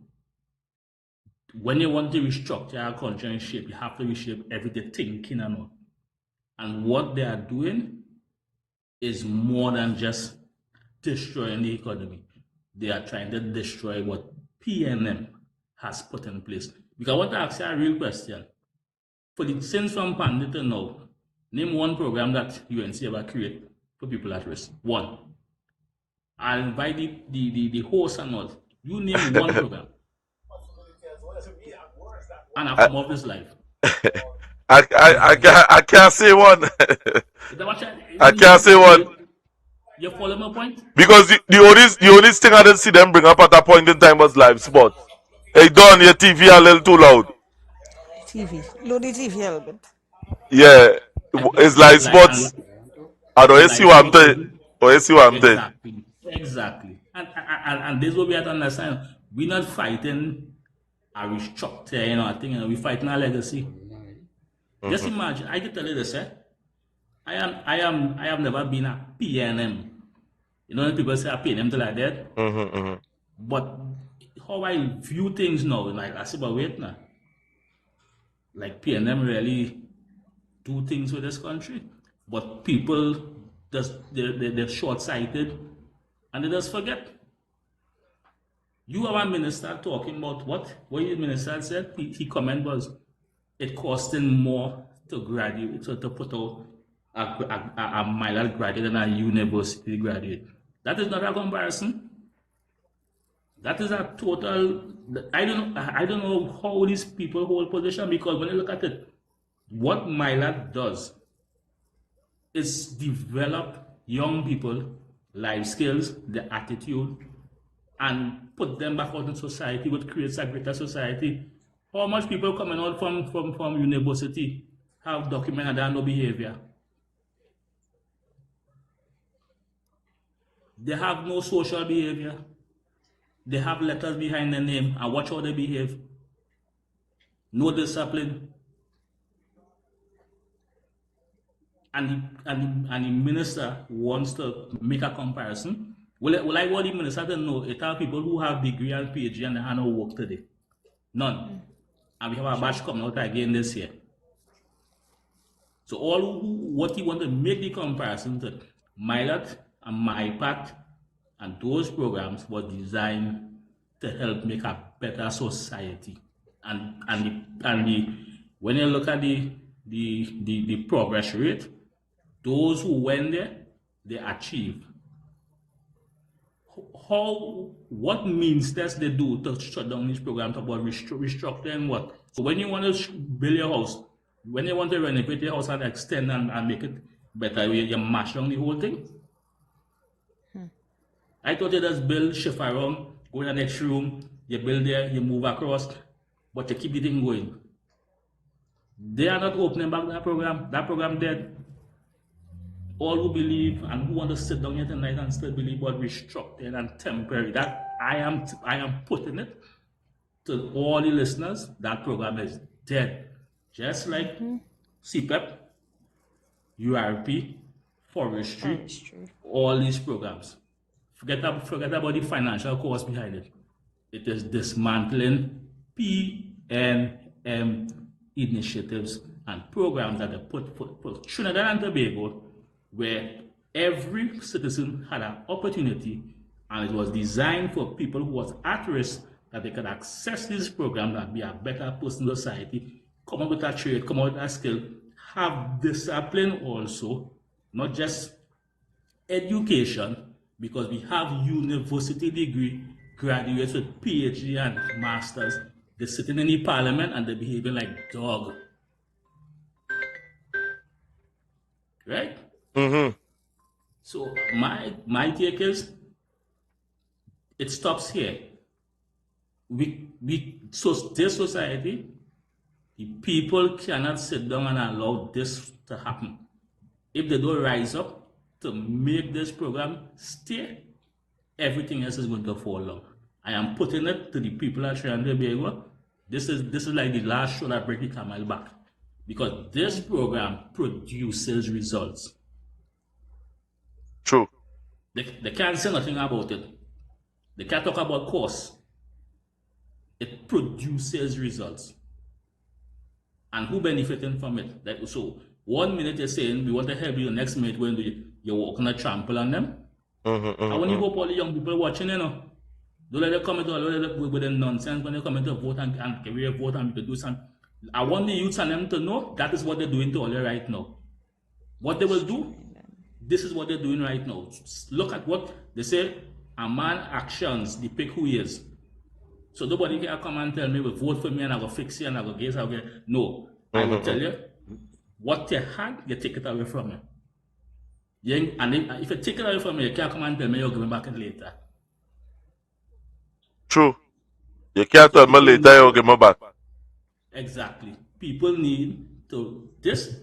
When you want to restructure our country and shape, you have to reshape everything thinking and all. And what they are doing is more than just destroying the economy. They are trying to destroy what PNM has put in place. Because I want to ask you a real question. For the since from Pandit to now, name one program that UNC ever create for people at risk. One. I'll invite the host and all. You name one program. and I come off this life. I can't say one. I can't say one. You follow my point? Because the only thing I didn't see them bring up at that point in time was live sports. Hey Don, your TV a little too loud. TV. Load the TV a little bit. Yeah. It's live sports. I don't and see what I'm saying. Exactly. And this is what we have to understand. We're not fighting a restructure, I think we're fighting a legacy. Just imagine, I can tell you this, I have never been a PNM. When people say a PNM to like that. But how I view things now, like I say, but wait now. Like PNM really do things with this country, but people they're short-sighted and they just forget. You have a minister talking about what the minister said. He comment was it costing more to graduate to put out a Milat graduate than a university graduate. That is not a comparison. That is a total. I don't know how these people hold position, because when you look at it, what Milat does is develop young people, life skills, their attitude, and put them back out in society, which creates a greater society. How much people coming out from university have documented that no behavior? They have no social behavior. They have letters behind their name, and watch how they behave. No discipline. And the minister wants to make a comparison. Well, I want the minister to know it are people who have degree and PhD and they have no work today. None. And we have a batch coming out again this year. So what he want to make the comparison to Milat and MyPact and those programs was designed to help make a better society. And when you look at the progress rate, those who went there, they achieved. What means that they do to shut down this program about restructuring what? So when you want to build your house, when you want to renovate your house and extend and make it better, you mash down the whole thing. I thought you just build, shift around, go in the next room, you build there, you move across, but you keep the thing going. They are not opening back that program dead. All who believe and who want to sit down here tonight and still believe what restructured and temporary, that I am putting it to all the listeners, that program is dead. Just like CPEP, URP, forestry, all these programs. Forget about the financial cost behind it. It is dismantling PNM initiatives and programs that they put for Trinidad and Tobago, where every citizen had an opportunity, and it was designed for people who was at risk, that they could access this program and be a better person in society, come up with a trade, come up with a skill, have discipline also, not just education, because we have university degree graduates with PhD and masters. They're sitting in the parliament and they're behaving like dog. Right? So my take is, it stops here. So this society, the people cannot sit down and allow this to happen. If they don't rise up to make this program stay, everything else is going to fall off. I am putting it to the people at Trinidad and Tobago. This is like the last straw that breaks the camel back, because this program produces results. True. They can't say nothing about it. They can't talk about costs. It produces results. And who benefiting from it? So 1 minute you're saying we want to help you, the next minute when you're walking a trample on them. And when you hope all the young people watching, don't let them come into with the nonsense when they come into vote and carry a vote and we could do something. I want the youths and them to know that is what they're doing to all right now. What they will do, this is what they're doing right now. Look at what they say, a man's actions depict who he is. So nobody can come and tell me, well, vote for me and I go fix you and I go get it. No, I will tell you, what you had, you take it away from me. And if you take it away from me, you can't come and tell me you'll give me back it later. True. You can't tell me later you'll give me back. Exactly. People need to, this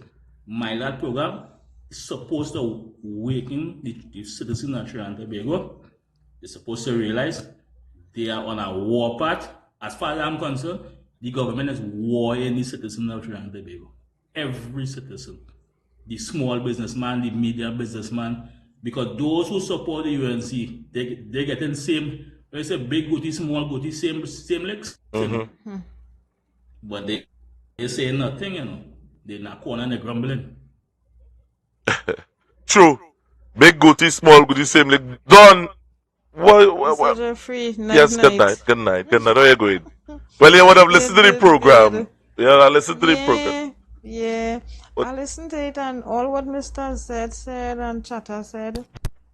Milat program is supposed to awaken the citizens of Trinidad and Tobago. They're supposed to realize they are on a war path. As far as I'm concerned, the government is warring the citizens of Trinidad and Tobago. Every citizen. The small businessman, the medium businessman, because those who support the UNC, they getting same, when you say big goatee, small goatee, same licks. But they say nothing, you know. They're not corner and they're grumbling. True. Big goatee, small goatee, same lick. Done. Mr. Jeffrey, Yes, good night. Good night. Good night. Where you going? Well, you would have listened to the program. Yeah, I listened to the program. Yeah. I listened to it, and all what Mr. Z said and Chatter said,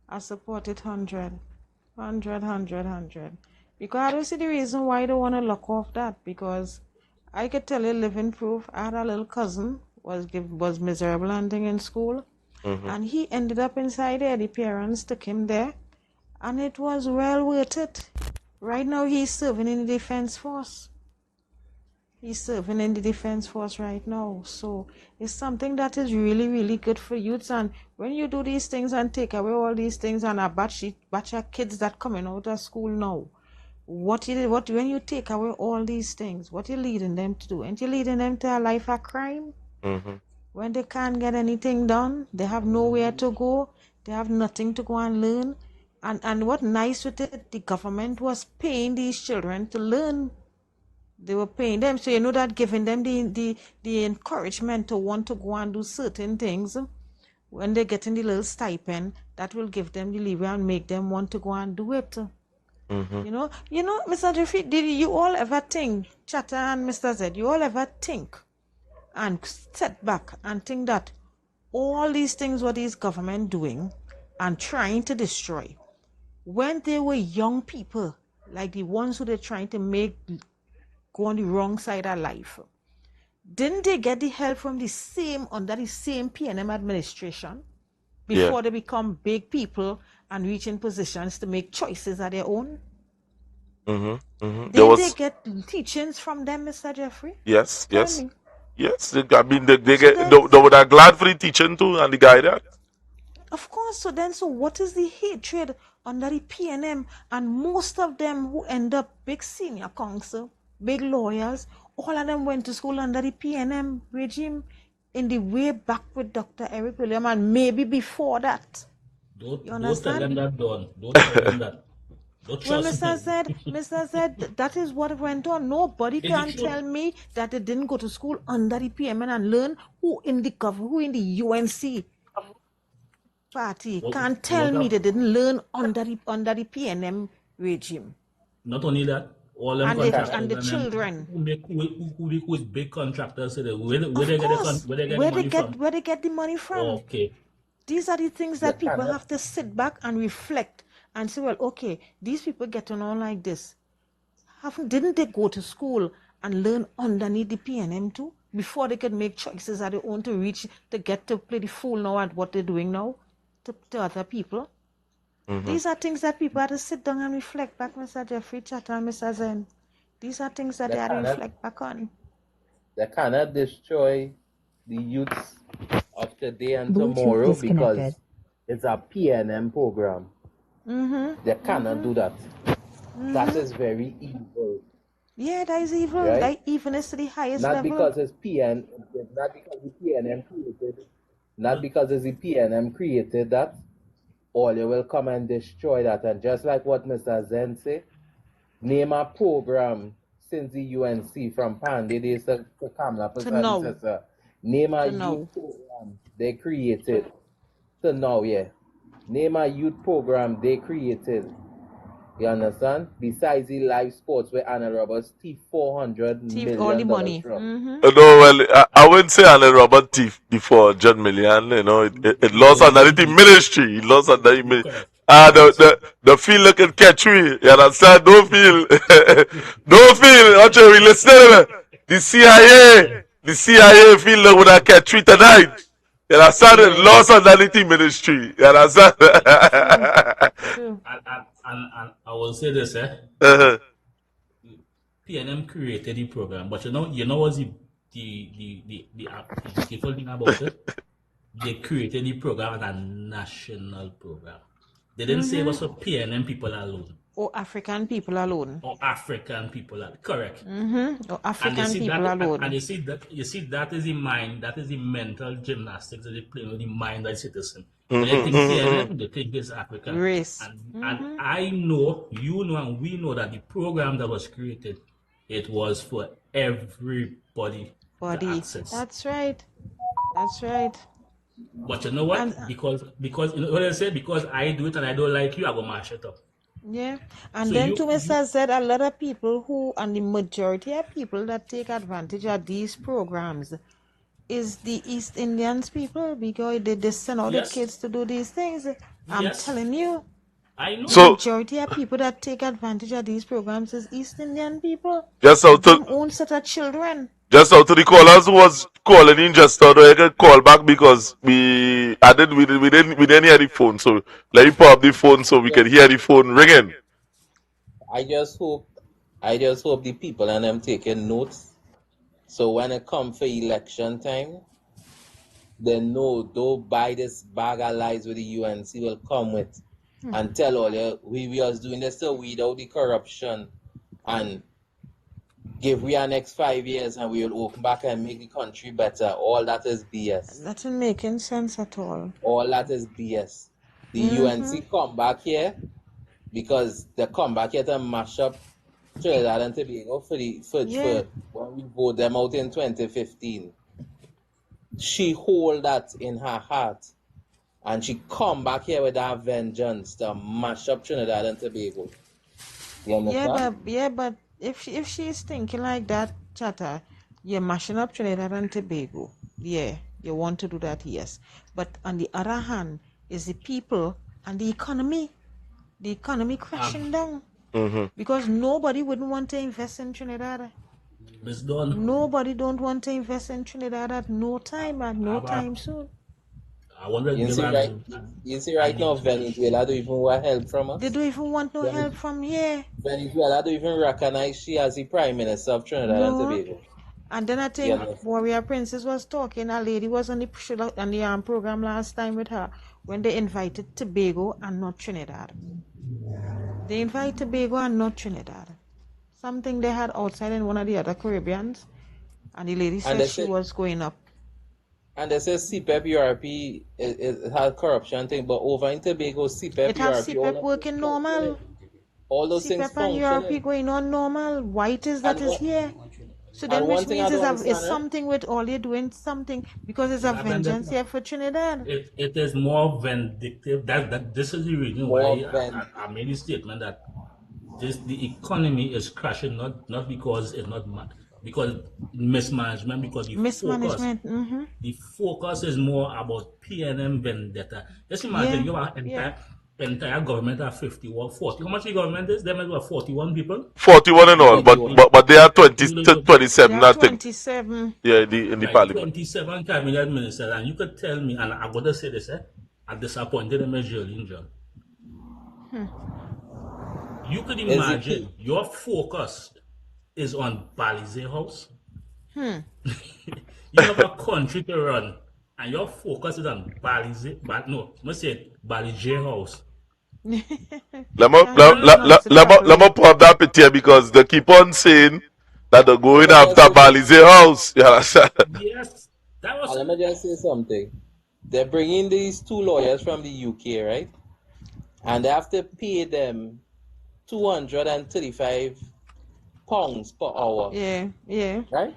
I support it 100. Because I don't see the reason why they want to lock off that, because I could tell you living proof. I had a little cousin was miserable landing in school, and he ended up inside there. The parents took him there, and it was well worth it. Right now he's serving in the defense force. He's serving in the defense force right now. So it's something that is really, really good for youths. And when you do these things and take away all these things and a batch of kids that coming out of school now, when you take away all these things, what you leading them to do? Ain't you leading them to a life of crime? When they can't get anything done, they have nowhere to go, they have nothing to go and learn. And what nice with it, the government was paying these children to learn. They were paying them, so you know that giving them the encouragement to want to go and do certain things. When they're getting the little stipend, that will give them the leeway and make them want to go and do it. You know, Mr. Jeffrey, did you all ever think, Chatter and Mr. Z, you all ever think and set back and think that all these things what these government doing and trying to destroy, when they were young people, like the ones who they're trying to make go on the wrong side of life, didn't they get the help from under the same PNM administration before they become big people and reach in positions to make choices of their own? Did they get teachings from them, Mr. Jeffrey? Yes. Tell me. Yes. I mean, they were glad for the teaching too and the guidance. Of course. So what is the hatred under the PNM? And most of them who end up big senior counsel, big lawyers, all of them went to school under the PNM regime in the way back with Dr. Eric William and maybe before that. Don't tell them that, Don. Don't tell them that. Well, Mr. Z, that is what went on. Nobody can tell me that they didn't go to school under the PMN and learn who in the UNC party. Can't tell me they didn't learn under the PNM regime. Not only that, all them and the children who is big contractors. Where they get the money from? Okay. These are the things that people have to sit back and reflect and say, well, okay, these people getting on like this. Didn't they go to school and learn underneath the PNM too before they could make choices of their own to get to play the fool now at what they're doing now to other people? These are things that people have to sit down and reflect back, Mr. Jeffrey, Chatter, Mr. Zen. These are things that they have to reflect back on. They cannot destroy the youths of today and tomorrow because it's a PNM program. They cannot do that. That is very evil. Yeah, that is evil. Right? That evilness to the highest not level. Because it's PN, not because the PNM created, not because it's the PNM created that, all you will come and destroy that. And just like what Mr. Zen said, name a program since the UNC from Pandy days to Kamla Pasad. Name a youth program they created to now, Name a youth program they created. You understand? Besides the live sports where Anna Roberts thief $400 million all the money from. No, well, I wouldn't say Anna Robert thief before John Millian. You know, it lost under the ministry. It lost under the ministry. The feel look at catch me. You understand? Don't feel. Don't feel. Actually, we listen to me. The CIA feel look when I catch me tonight. You understand? Yeah. Lost underneath the ministry. You understand? True. And I will say this, PNM created the program, but you know what's the beautiful thing about it? They created the program as a national program. They didn't say it was for PNM people alone. Or African people alone. Or African people alone. Correct. Or African people alone. And you see that is the mind, that is the mental gymnastics that they play with the mind of the citizen. When they think PNM, they think it's African. Race. And I know, you know, and we know that the program that was created, it was for everybody to access. That's right. That's right. But you know what? Because you know what I say? Because I do it and I don't like you, I go mash it up. Yeah. And So then to Mr. said a lot of people who, and the majority of people that take advantage of these programs is the East Indians people, because they send all the kids to do these things. I'm telling you. I know. The majority of people that take advantage of these programs is East Indian people. Just out to own set of children. Just out to the callers who was calling in just now, I can call back because we didn't hear the phone. So let me put up the phone so we can hear the phone ringing. I just hope the people and them taking notes. So when it come for election time, they know don't buy this bag of lies with the UNC will come with and tell all you we was doing this to weed out the corruption and give we our next 5 years and we will open back and make the country better. All that is BS. That isn't making sense at all. All that is BS. The UNC come back here because they come back here to mash up Trinidad and Tobago for when we vote them out in 2015. She hold that in her heart and she come back here with that vengeance to mash up Trinidad and Tobago. You understand? But if she's thinking like that, Chatter, you're mashing up Trinidad and Tobago. Yeah, you want to do that, yes. But on the other hand, is the people and the economy. The economy crashing down. Because nobody wouldn't want to invest in Trinidad. Nobody don't want to invest in Trinidad at no time soon. I wonder you see right now Venezuela don't even want help from us. They don't even want no help from here. Venezuela don't even recognize she as the Prime Minister of Trinidad and Tobago. And then I think Warrior Princess was talking, a lady was on the program last time with her when they invited Tobago and not Trinidad. They invite Tobago and not Trinidad. Something they had outside in one of the other Caribbeans, and the lady said she was going up. And they say CPEP URP it had corruption thing, but over in Tobago CPEP it has CPEP working normal. All those things functioning. CPEP and URP going on normal. White is here. So then which means it's something with all you're doing something because it's a vengeance here for Trinidad. It is more vindictive. This is the reason why I made the statement that the economy is crashing not because it's not mad, because mismanagement, because the focus is more about PNM vendetta. Just imagine you have entire government are 51, 40. How much the government is? Them is 41 people? 41 and all, but they are 27, I think. 27. Yeah, in the parliament. 27 cabinet ministers, and you could tell me, and I'm going to say this, I'm disappointed in my Jolene John. You could imagine your focus is on Balize House. You have a country to run, and your focus is on Balize House. Let me put up that picture because they keep on saying that they're going after Balize House. Yes, that was. Let me just say something. They're bringing these two lawyers from the UK, right? And they have to pay them £235 per hour. Yeah. Right?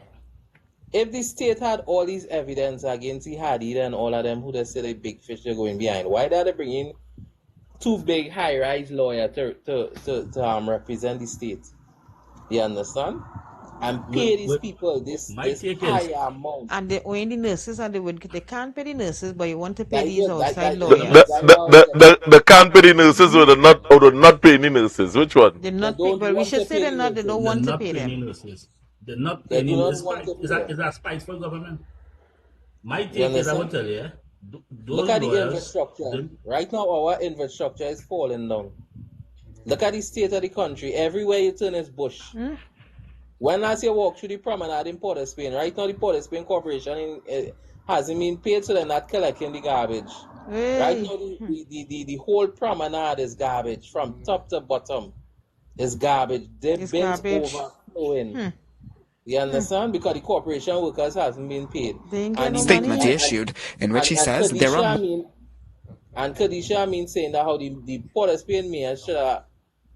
If the state had all these evidence against the Hadid and all of them who they say the big fish they're going behind, why are they bringing two big high-rise lawyers to represent the state? You understand? and pay these people this take higher is amount. And they own the nurses, and they can't pay the nurses, but you want to pay That these is it. outside The, lawyers. the company nurses would not pay any nurses. Which one? They're They not pay, don't but we want to should say pay they're the not. They don't they're want to not pay paying them. nurses. They're not They paying do in not is want to pay them. that spiteful government? My You take is I will understand? tell you, Look those at the lawyers, infrastructure. Right now, our infrastructure is falling down. Look at the state of the country. Everywhere you turn is bush. When last you walk through the promenade in Port of Spain, right now the Port of Spain Corporation hasn't been paid, so they're not collecting the garbage. Right now the whole promenade is garbage from top to bottom. Is garbage. The It's bins garbage. overflowing. You understand? Because the corporation workers hasn't been paid. They ain't And get no Statement he money. issued in which he and says there are Kadisha saying that how the Port of Spain mayor should have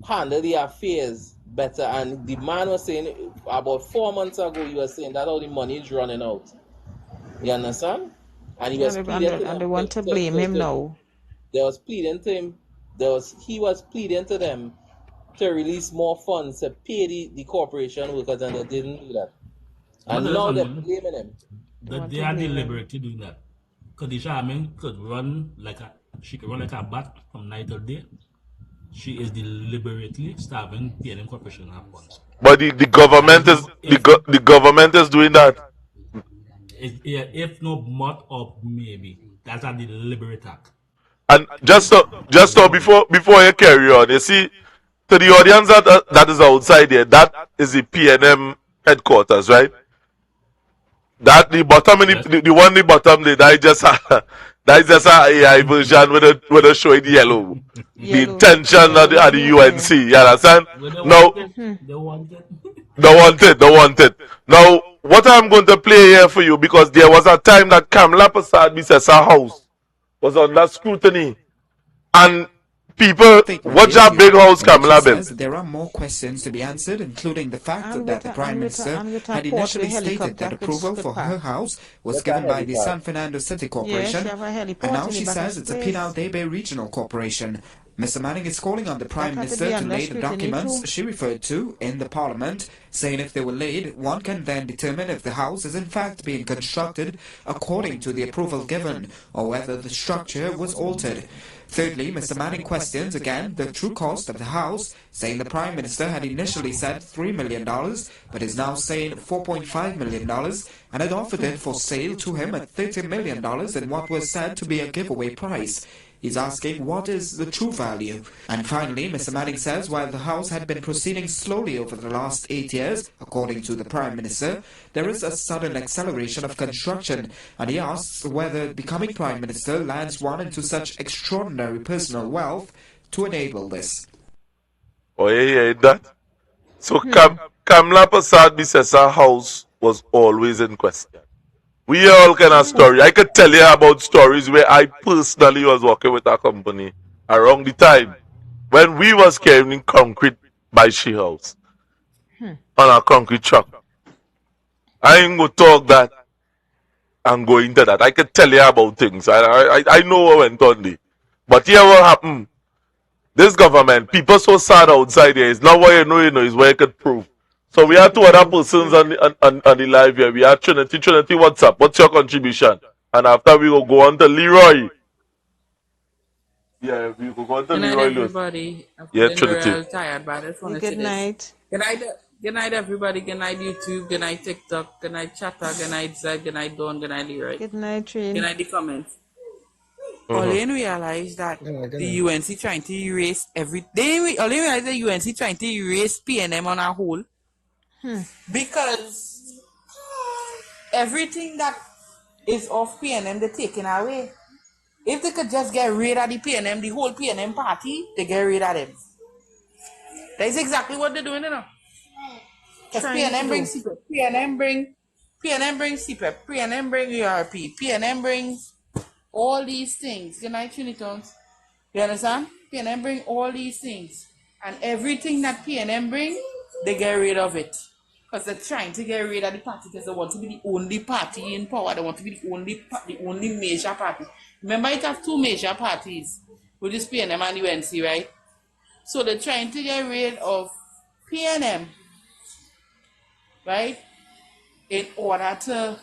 handled the affairs better. And the man was saying about 4 months ago, he was saying that how the money is running out. You understand? And he was pleading to them. And they want to blame him now. They was pleading to him. He was pleading to them to release more funds to pay the corporation workers, and they didn't do that. And now they're blaming him. That they are deliberately doing that. Kadisha Amin could run like a bat from night till day. She is deliberately starving PNM Corporation of funds. But the government is the government is doing that. If no more or maybe that's a deliberate act. And just so before you carry on, you see, to the audience that is outside there, that is the PNM headquarters, right? That the bottom the one the bottom there, that is just a AI version with a showing the yellow. The intention of the UNC, you understand? Now They want it. Don't want it. Now, what I'm going to play here for you, because there was a time that Kamla Prasad Bisesa house was under scrutiny. And people, watch that big house Kamla built. There are more questions to be answered, including the fact that the Prime Minister had initially stated that approval for her house was given by the San Fernando City Corporation, and now she says it's a Pinal de Bay Regional Corporation. Mr. Manning is calling on the Prime Minister to lay the documents she referred to in the Parliament, saying if they were laid, one can then determine if the house is in fact being constructed according to the approval given, or whether the structure was altered. Thirdly, Mr. Manning questions again the true cost of the house, saying the Prime Minister had initially said $3 million, but is now saying $4.5 million, and had offered it for sale to him at $30 million in what was said to be a giveaway price. He's asking what is the true value. And finally, Mr. Manning says while the House had been proceeding slowly over the last 8 years, according to the Prime Minister, there is a sudden acceleration of construction, and he asks whether becoming Prime Minister lands one into such extraordinary personal wealth to enable this. Oh, you hear that? So Kamla Prasad Bisesa house was always in question. We hear all kind of story. I could tell you about stories where I personally was working with a company around the time when we was carrying concrete by she house on a concrete truck. I ain't gonna talk that and go into that. I could tell you about things. I know what went on there. But here what happened. This government, people so sad outside here. It's not what you know, is what you could prove. So we have two other persons on the live here. We have Trinity. Trinity, what's up? What's your contribution? And after we will go on to Leroy. Yeah, we will go on to Good night, Leroy. everybody. I'm Yeah, feeling Trinity. real tired, but I just want to say Good this. night. Good night, everybody. Good night, YouTube. Good night, TikTok. Good night, Chatter. Good night, Zed. Good night, Dawn. Good night, Leroy. Good night, Train. Good night, the comments. All they didn't realize that the UNC trying to erase all they didn't realize the UNC trying to erase PNM on a whole. Because everything that is of PNM, they're taking away. If they could just get rid of the PNM, the whole PNM party, they get rid of them. That's exactly what they're doing, you know. Because PNM brings CPEP, PNM bring CPEP, PNM bring URP, PNM brings all these things. Good night, Trinitons. You understand? PNM bring all these things. And everything that PNM bring, they get rid of it. Because they're trying to get rid of the party because they want to be the only party in power. They want to be the only major party. Remember, it has two major parties, which is PNM and UNC, right? So they're trying to get rid of PNM. You right? In order to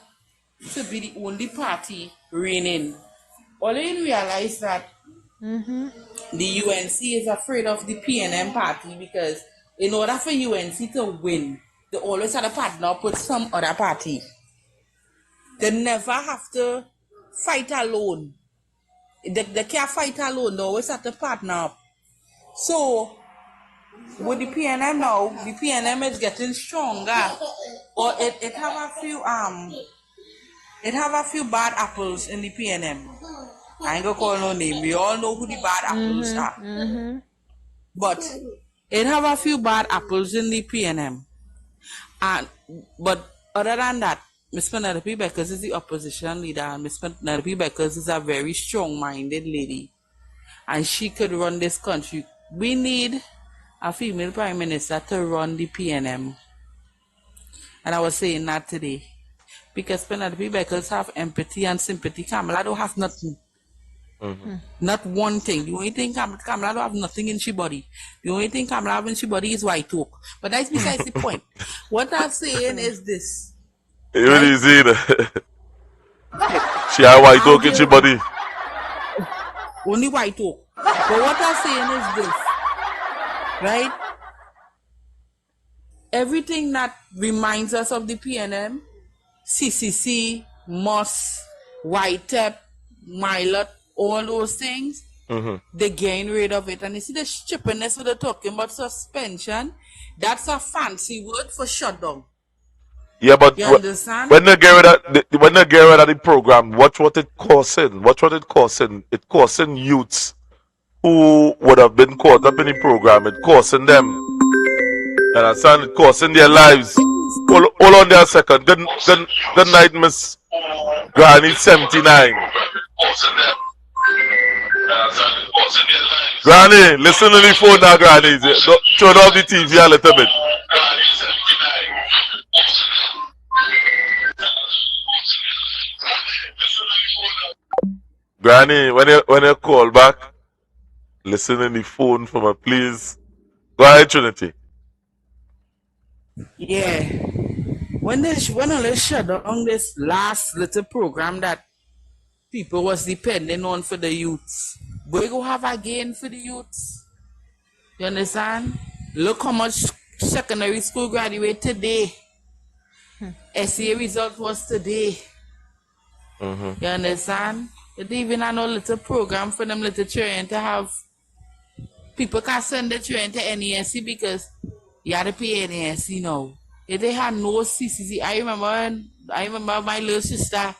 be the only party reigning. All they didn't realize that the UNC is afraid of the PNM party because in order for UNC to win, they always had a partner up with some other party. They never have to fight alone. They can't fight alone. They always have to partner up. So with the PNM now, the PNM is getting stronger. Or it have a few bad apples in the PNM. I ain't gonna call no name. We all know who the bad apples are. But it have a few bad apples in the PNM. But other than that, Ms. Penelope Beckers is the opposition leader, and Ms. Penelope Beckers is a very strong-minded lady, and she could run this country. We need a female prime minister to run the PNM, and I was saying that today, because Penelope Beckers have empathy and sympathy. Kamala don't have nothing. Not one thing. The only thing Kamala don't have nothing in she body. The only thing Kamala have in she body is white talk. But that's besides the point. What I'm saying is this. You really see that? She had white talk in she body. Only white talk. But what I'm saying is this. Right? Everything that reminds us of the PNM, CCC, Moss, Whitep, Milat, all those things, they getting rid of it. And you see the stupidness they're talking about suspension, that's a fancy word for shutdown. Yeah, but you understand? when they get rid of the program, watch what it causing. Watch what it causing. It causing youths who would have been caught up in the program. It causing them. You understand? It causing their lives. Hold on there a second. Good night, Miss Granny 79. Granny, listen to the phone now, Granny. Turn off the TV a little bit. Granny, when you call back, listen to the phone for me, please. Go ahead, Trinity. Yeah. When they shut down this last little program that people was depending on for the youths, we go have a gain for the youths. You understand? Look how much secondary school graduate today. SA result was today. You understand? It even had no little program for them little children to have. People can send the children to NESC because you had to pay NESC now. If they had no CCC, I remember my little sister,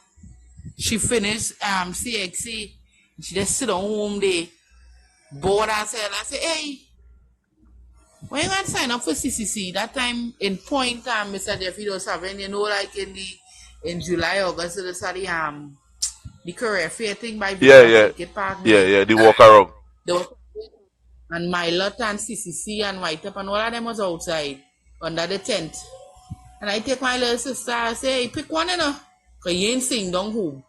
she finished CXC. She just sit at home there, bored herself. I said, hey, when you gonna sign up for CCC? That time in point, Mr. Jeffrey was having, like in July, August, they started the career fair thing by the walk around. And Milat and CCC and Whiteup and all of them was outside under the tent. And I take my little sister, I say, hey, pick one, because you ain't sitting down home.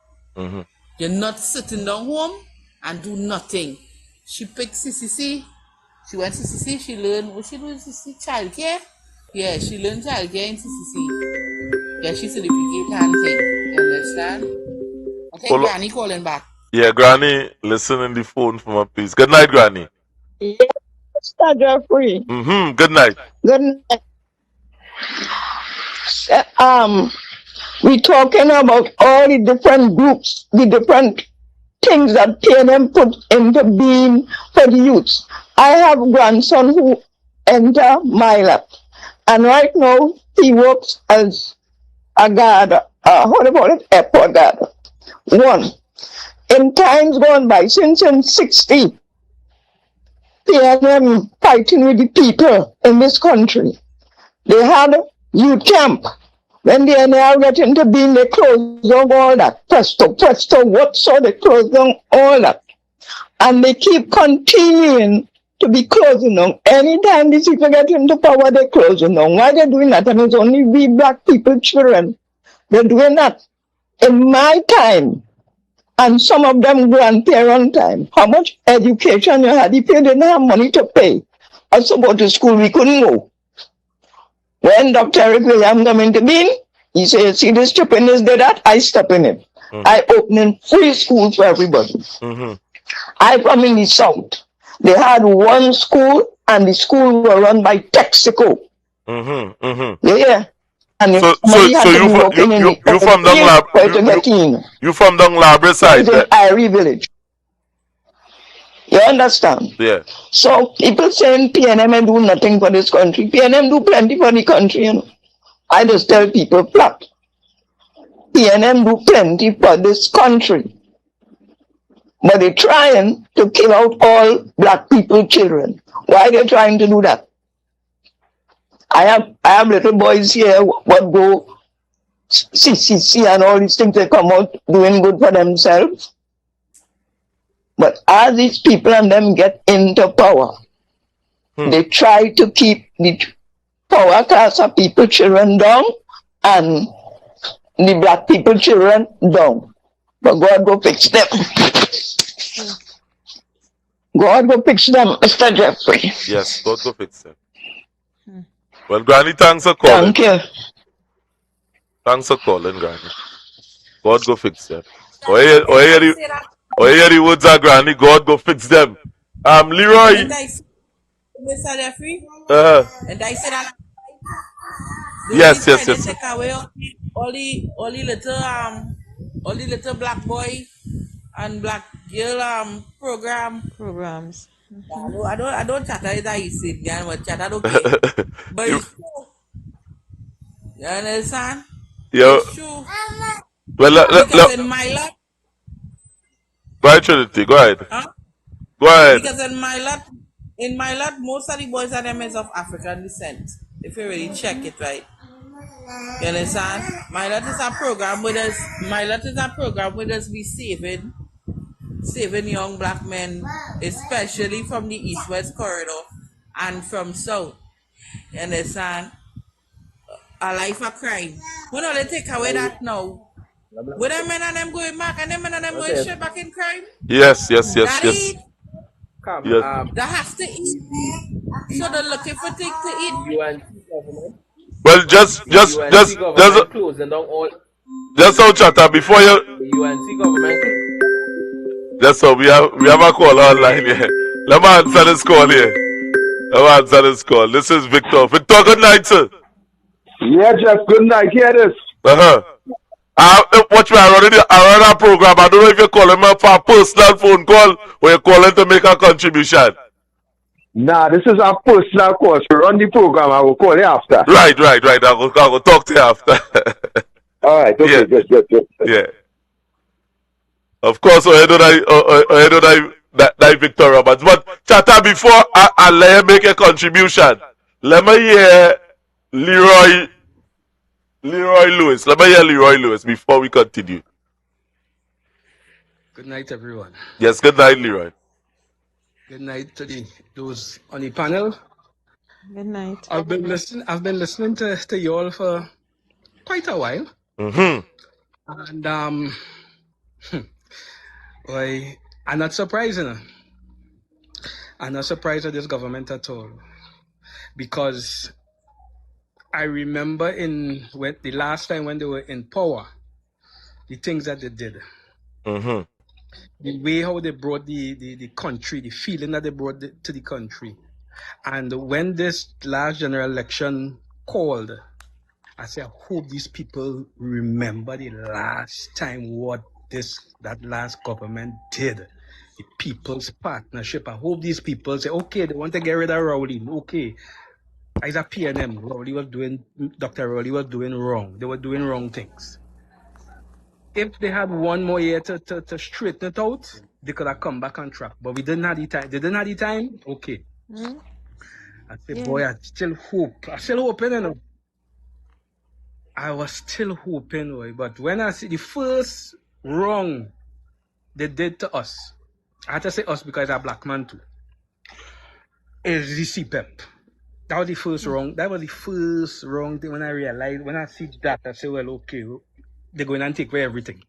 You're not sitting down home and do nothing. She picked CCC. She went to CCC. She learned, what she do in CCC? Childcare? Yeah, she learned childcare in CCC. Yeah, she certificate and thing. You understand? Okay, Granny calling back. Yeah, Granny, listen in the phone for me, please. Good night, Granny. Yes, Mr. Jeffrey. Good night. Good night. We're talking about all the different groups, the different things that PNM put into being for the youths. I have a grandson who entered Milat, and right now he works as a guard, airport guard. One, in times gone by, since in 60, PNM fighting with the people in this country. They had youth camp. When they are now getting to being, they closed down all that. Presto, what so they closed down all that. And they keep continuing to be closing down. Anytime these people get into power, they're closing down. Why they're doing that? And it's only we black people, children. They're doing that. In my time, and some of them grandparent time, how much education you had? If you didn't have money to pay us to go to school, we couldn't go. When Dr. Eric William come into being, he says, see this stupidness did that, I step in it. I opening free school for everybody. I come in the South. They had one school, and the school were run by Texaco. Yeah. And So you from you from down Labre side? In Irie village. You understand? Yeah. So people saying PNM do nothing for this country. PNM do plenty for the country, you know. I just tell people flat. PNM do plenty for this country. But they're trying to kill out all black people children. Why are they trying to do that? I have little boys here what go CCC and all these things, they come out doing good for themselves. But as these people and them get into power, they try to keep the power class of people children down and the black people children down. But God go fix them. God go fix them, Mr. Jeffrey. Yes, God go fix them. Well, Granny, thanks for calling. Thank you. Thanks for calling, Granny. God go fix them. Or hear the words of Granny, God go fix them. Leroy. Mr. Jeffrey? And I said that. Yes. Take away all the little black boy and black girl programs. I don't chatter that you said, yeah, but chatter okay. But it's true. You understand? Yo. It's true. Well, because in Milat. Go ahead, Trinity. Go ahead. Huh? Go ahead. Because in Milat, most of the boys are them is of African descent. If you really check it right. You understand? Milat is a program with us be saving young black men, especially from the east-west corridor and from south. You understand? A life of crime. When they take away that now, with them men and them going back and them men and them going straight back in crime? Yes. That Yes. has to eat. So they're looking for things to eat. Well, just closing down all. Just so chatter before you. The UNC government. Just so we have a call online here. Let me answer this call here. This is Victor. Victor, good night, sir. Yeah, Jeff, good night. Hear this. Watch me, I run a program. I don't know if you're calling me for a personal phone call or you're calling to make a contribution. Nah, this is our personal call. So run the program. I will call you after. Right. I will talk to you after. All right. Okay. Yeah. Good. Yeah. Of course, I don't that Victor Roberts. But chatter before I let you make a contribution. Let me hear Leroy Lewis. Let me hear Leroy Lewis before we continue. Good night, everyone. Yes, good night, Leroy. Good night to those on the panel. Good night. I've been listening to you all for quite a while. And I'm not surprised, I'm not surprised at this government at all. Because I remember the last time when they were in power, the things that they did. The way how they brought the country, the feeling that they brought to the country. And when this last general election called, I said, I hope these people remember the last time what that last government did. The People's Partnership. I hope these people say, okay, they want to get rid of Rowley. Okay, as a PNM, Dr. Rowley was doing wrong. They were doing wrong things. If they had one more year to straighten it out, they could have come back on track. But we didn't have the time. They didn't have the time? Okay. I said, boy, I still hope. I'm still hoping, I was still hoping, but when I see the first wrong they did to us, I have to say us because I'm a black man too, is the CPEP. That was the first wrong. That was the first wrong thing when I realized, when I see that, I say, well, okay, they're going to take away everything.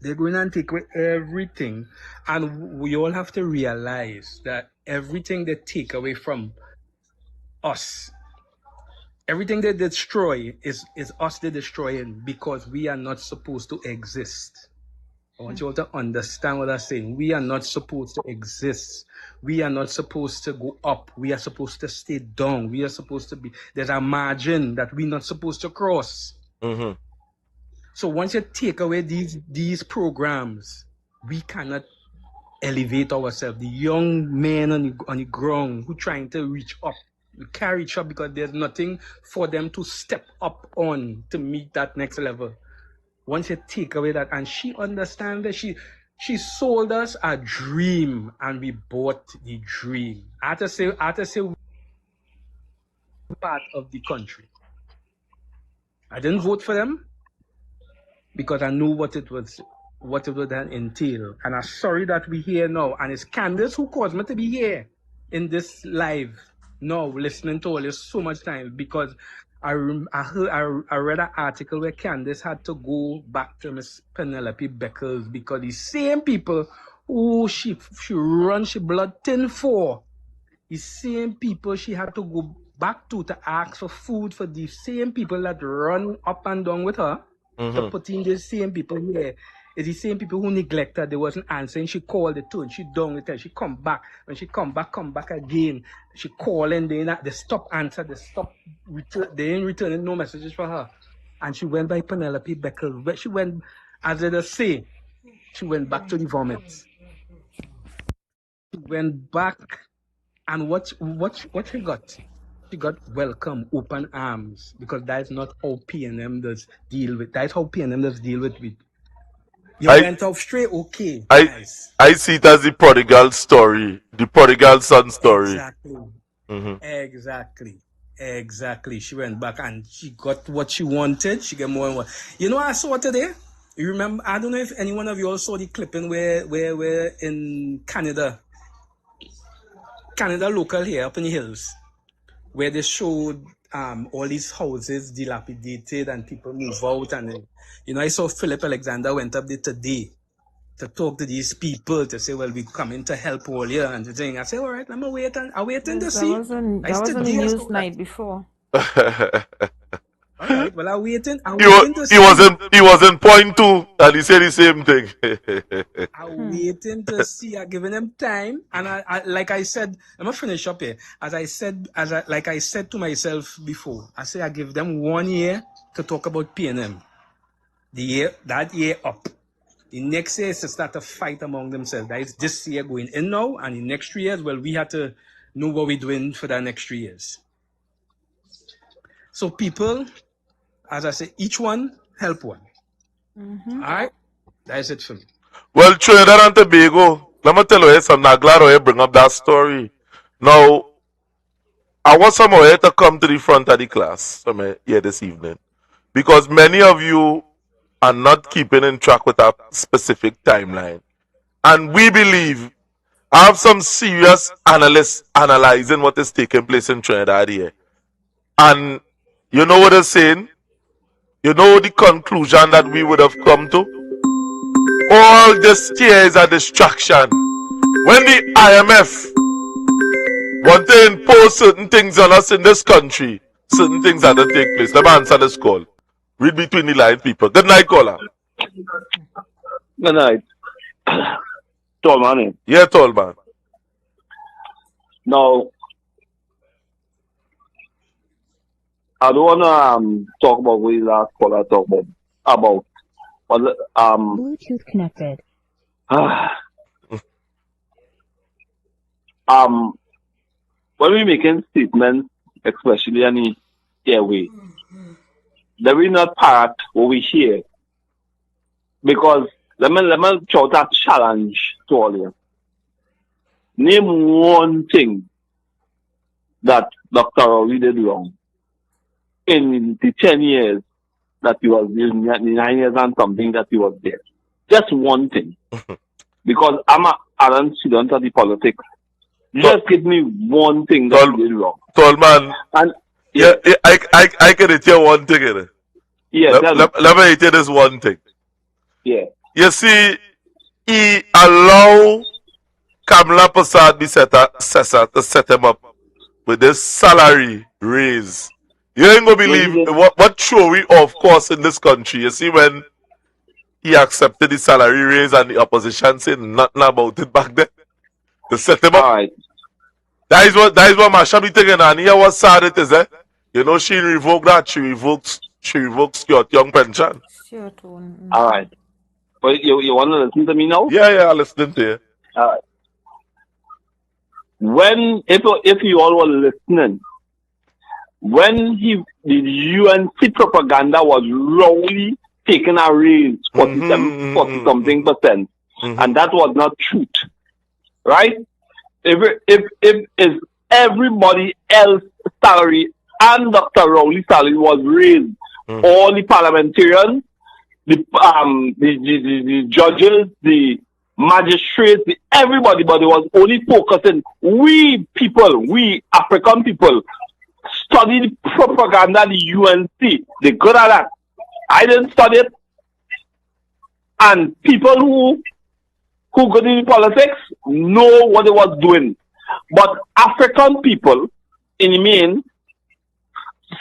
They're going to take away everything. And we all have to realize that everything they take away from us, Everything they destroy is us they destroying because we are not supposed to exist. I want you all to understand what I'm saying. We are not supposed to exist. We are not supposed to go up. We are supposed to stay down. We are supposed to be, there's a margin that we're not supposed to cross. Mm-hmm. So once you take away these programs, we cannot elevate ourselves. The young men on the ground who trying to reach up, we can't reach up because there's nothing for them to step up on to meet that next level. Once you take away that, and she understands that she sold us a dream and we bought the dream. I have to say part of the country. I didn't vote for them because I knew what it would entail. And I'm sorry that we're here now. And it's Candace who caused me to be here in this live now, listening to all this so much time, because I read an article where Candace had to go back to Miss Penelope Beckles because the same people who she run she blood thin for, the same people she had to go back to ask for food for the same people that run up and down with her. To put in the same people here. It's the same people who neglect her. They wasn't answering. She called the tune. She down with her. She come back. When she come back again. She calling. They stop answer. They stop return. They ain't returning no messages for her. And she went by Penelope Beckles. But she went, as they say, she went back to the vomit. She went back, and what she got? She got welcome, open arms, because that's not how PNM does deal with. That's how PNM does deal with. You went off straight, okay, nice. I see it as the prodigal story, the prodigal son story. Exactly. Exactly. She went back and she got what she wanted. She got more and more. You know what I saw today? You remember? I don't know if any one of you all saw the clipping where we're in Canada local here up in the hills, where they showed all these houses dilapidated and people move out. And I saw Philip Alexander went up there today to talk to these people to say, well, we coming to help all here and the thing. I said, all right, I'm waiting to see. That was on the news night before. All right, well, I'm waiting to see. He was in point two and he said the same thing. I'm waiting to see. I'm giving them time. And I like I said, I'm going to finish up here. Like I said to myself before, I say I give them 1 year to talk about PNM. That year up. The next year is to start a fight among themselves. That is this year going in now, and the next 3 years, well, we have to know what we're doing for the next 3 years. So people, as I say, each one help one. All right? That is it for me. Well, Trinidad and Tobago, let me tell you something. I'm glad you bring up that story. Now, I want someone here to come to the front of the class here this evening, because many of you are not keeping in track with a specific timeline. And we believe, I have some serious analysts analyzing what is taking place in Trinidad here. And you know what they're saying? You know the conclusion that we would have come to? All this here is a distraction. When the IMF want to impose certain things on us in this country, certain things that don't take place. Let me answer this call. Read between the lines, people. Good night, caller. Good night. Tall man. Yeah, tall man. Now, I don't want to talk about what the last caller talked about. But, Bluetooth connected. When we making statements, especially on the airway, they will not part what we hear. Because let me throw that challenge to all you. Name one thing that Dr. Rory did wrong in the 10 years that he was there, 9 years and something that he was there. Just one thing. Because I'm an adult student of the politics. Just give me one thing that he did wrong. Tall man. And yeah, I can tell you one thing in it. Yeah, let me tell you this one thing. Yeah. You see, he allow Kamala Prasad Sessa to set him up with this salary raise You ain't gonna believe what threw we off course in this country. You see, when he accepted the salary raise and the opposition said nothing about it back then. They set him up. All right. That is what Masha be thinking, and here what sad it is, eh? You know, she revoked that. She revokes your young pension. Sure, All right. But you want to listen to me now? Yeah, I'm listening to you. All right. If you all were listening, when the UNC propaganda was wrongly taking a raise 40 something percent, and that was not truth, right? If everybody else's salary and Dr. Rowley's salary was raised, all the parliamentarians, the judges, the magistrates, everybody, but it was only focusing. We African people, study the propaganda, the UNC. They're good at that. I didn't study it. And people who go into politics know what they was doing. But African people, in the main,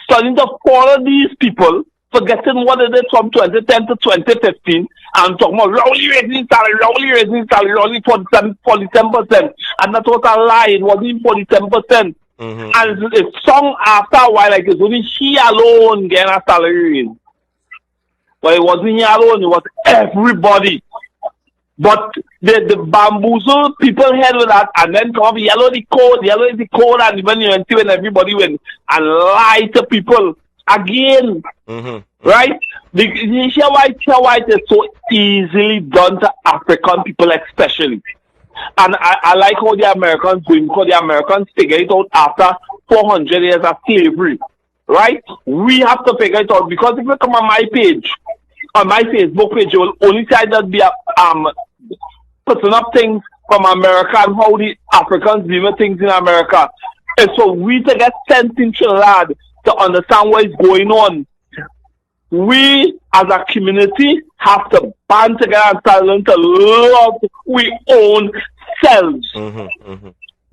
studying to follow these people, forgetting what they did from 2010 to 2015, and talking about Rowley raising salary, Rowley 47%. And that was a lie. It wasn't even 47%. And it's sung after a while, like it's only he alone getting a salary raise. But it wasn't he alone, it was everybody. But the bamboozle people head with that, and then come up, yellow is the code, and when you see when everybody went and lie to people again. Right? The share white is so easily done to African people especially. And I like how the Americans do it, because the Americans figure it out after 400 years of slavery. Right? We have to figure it out, because if you come on my page, on my Facebook page, you will only see that be putting up things from America and how the Africans deal with things in America. And so we to get sense in Trinidad to understand what is going on. We as a community have to band together and start learning to love we own selves.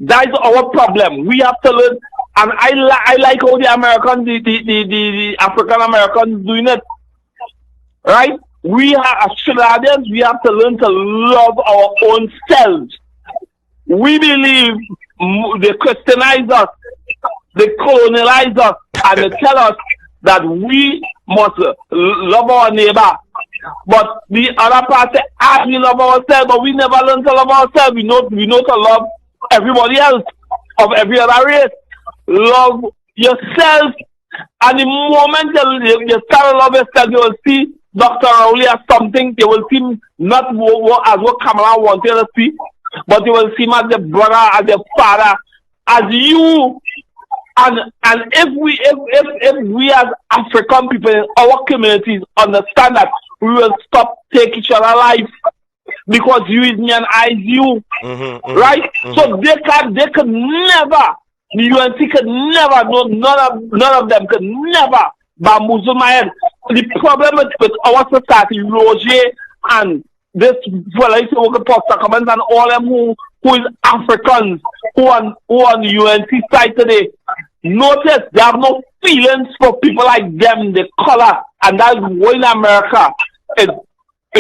That is our problem. We have to learn, and I like how the Americans, the African Americans doing it. Right? We as Trinidadians, we have to learn to love our own selves. We believe they Christianize us, they colonialize us, and they tell us that we must love our neighbor. But the other part say, we love ourselves, but we never learn to love ourselves. We know to love everybody else of every other race. Love yourself. And the moment you start to love yourself, you will see Dr. Rowley as something. They will see not as what Kamala wanted to see, but you will see him as the brother, as the father, as you. And if we as African people in our communities understand that, we will stop taking each other life, because you is me and I is you, right? So they could never, the UNC could never, none of them could never bamboozle my head. The problem with our society, Roger and this police worker poster comments and all them who is Africans who on the UNC side today, notice they have no feelings for people like them, the color, and that's what in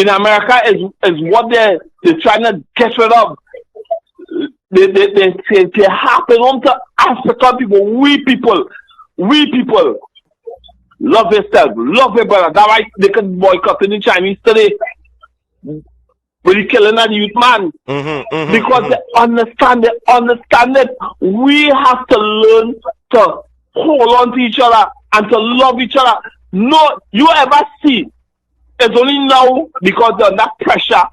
America is what they're trying to get rid of. They happen on to African people, we people. Love yourself, love your brother. That's why they can boycott the Chinese today. But you're killing a youth man. Because they understand it. We have to learn to hold on to each other and to love each other. No, you ever see, it's only now because they're under pressure,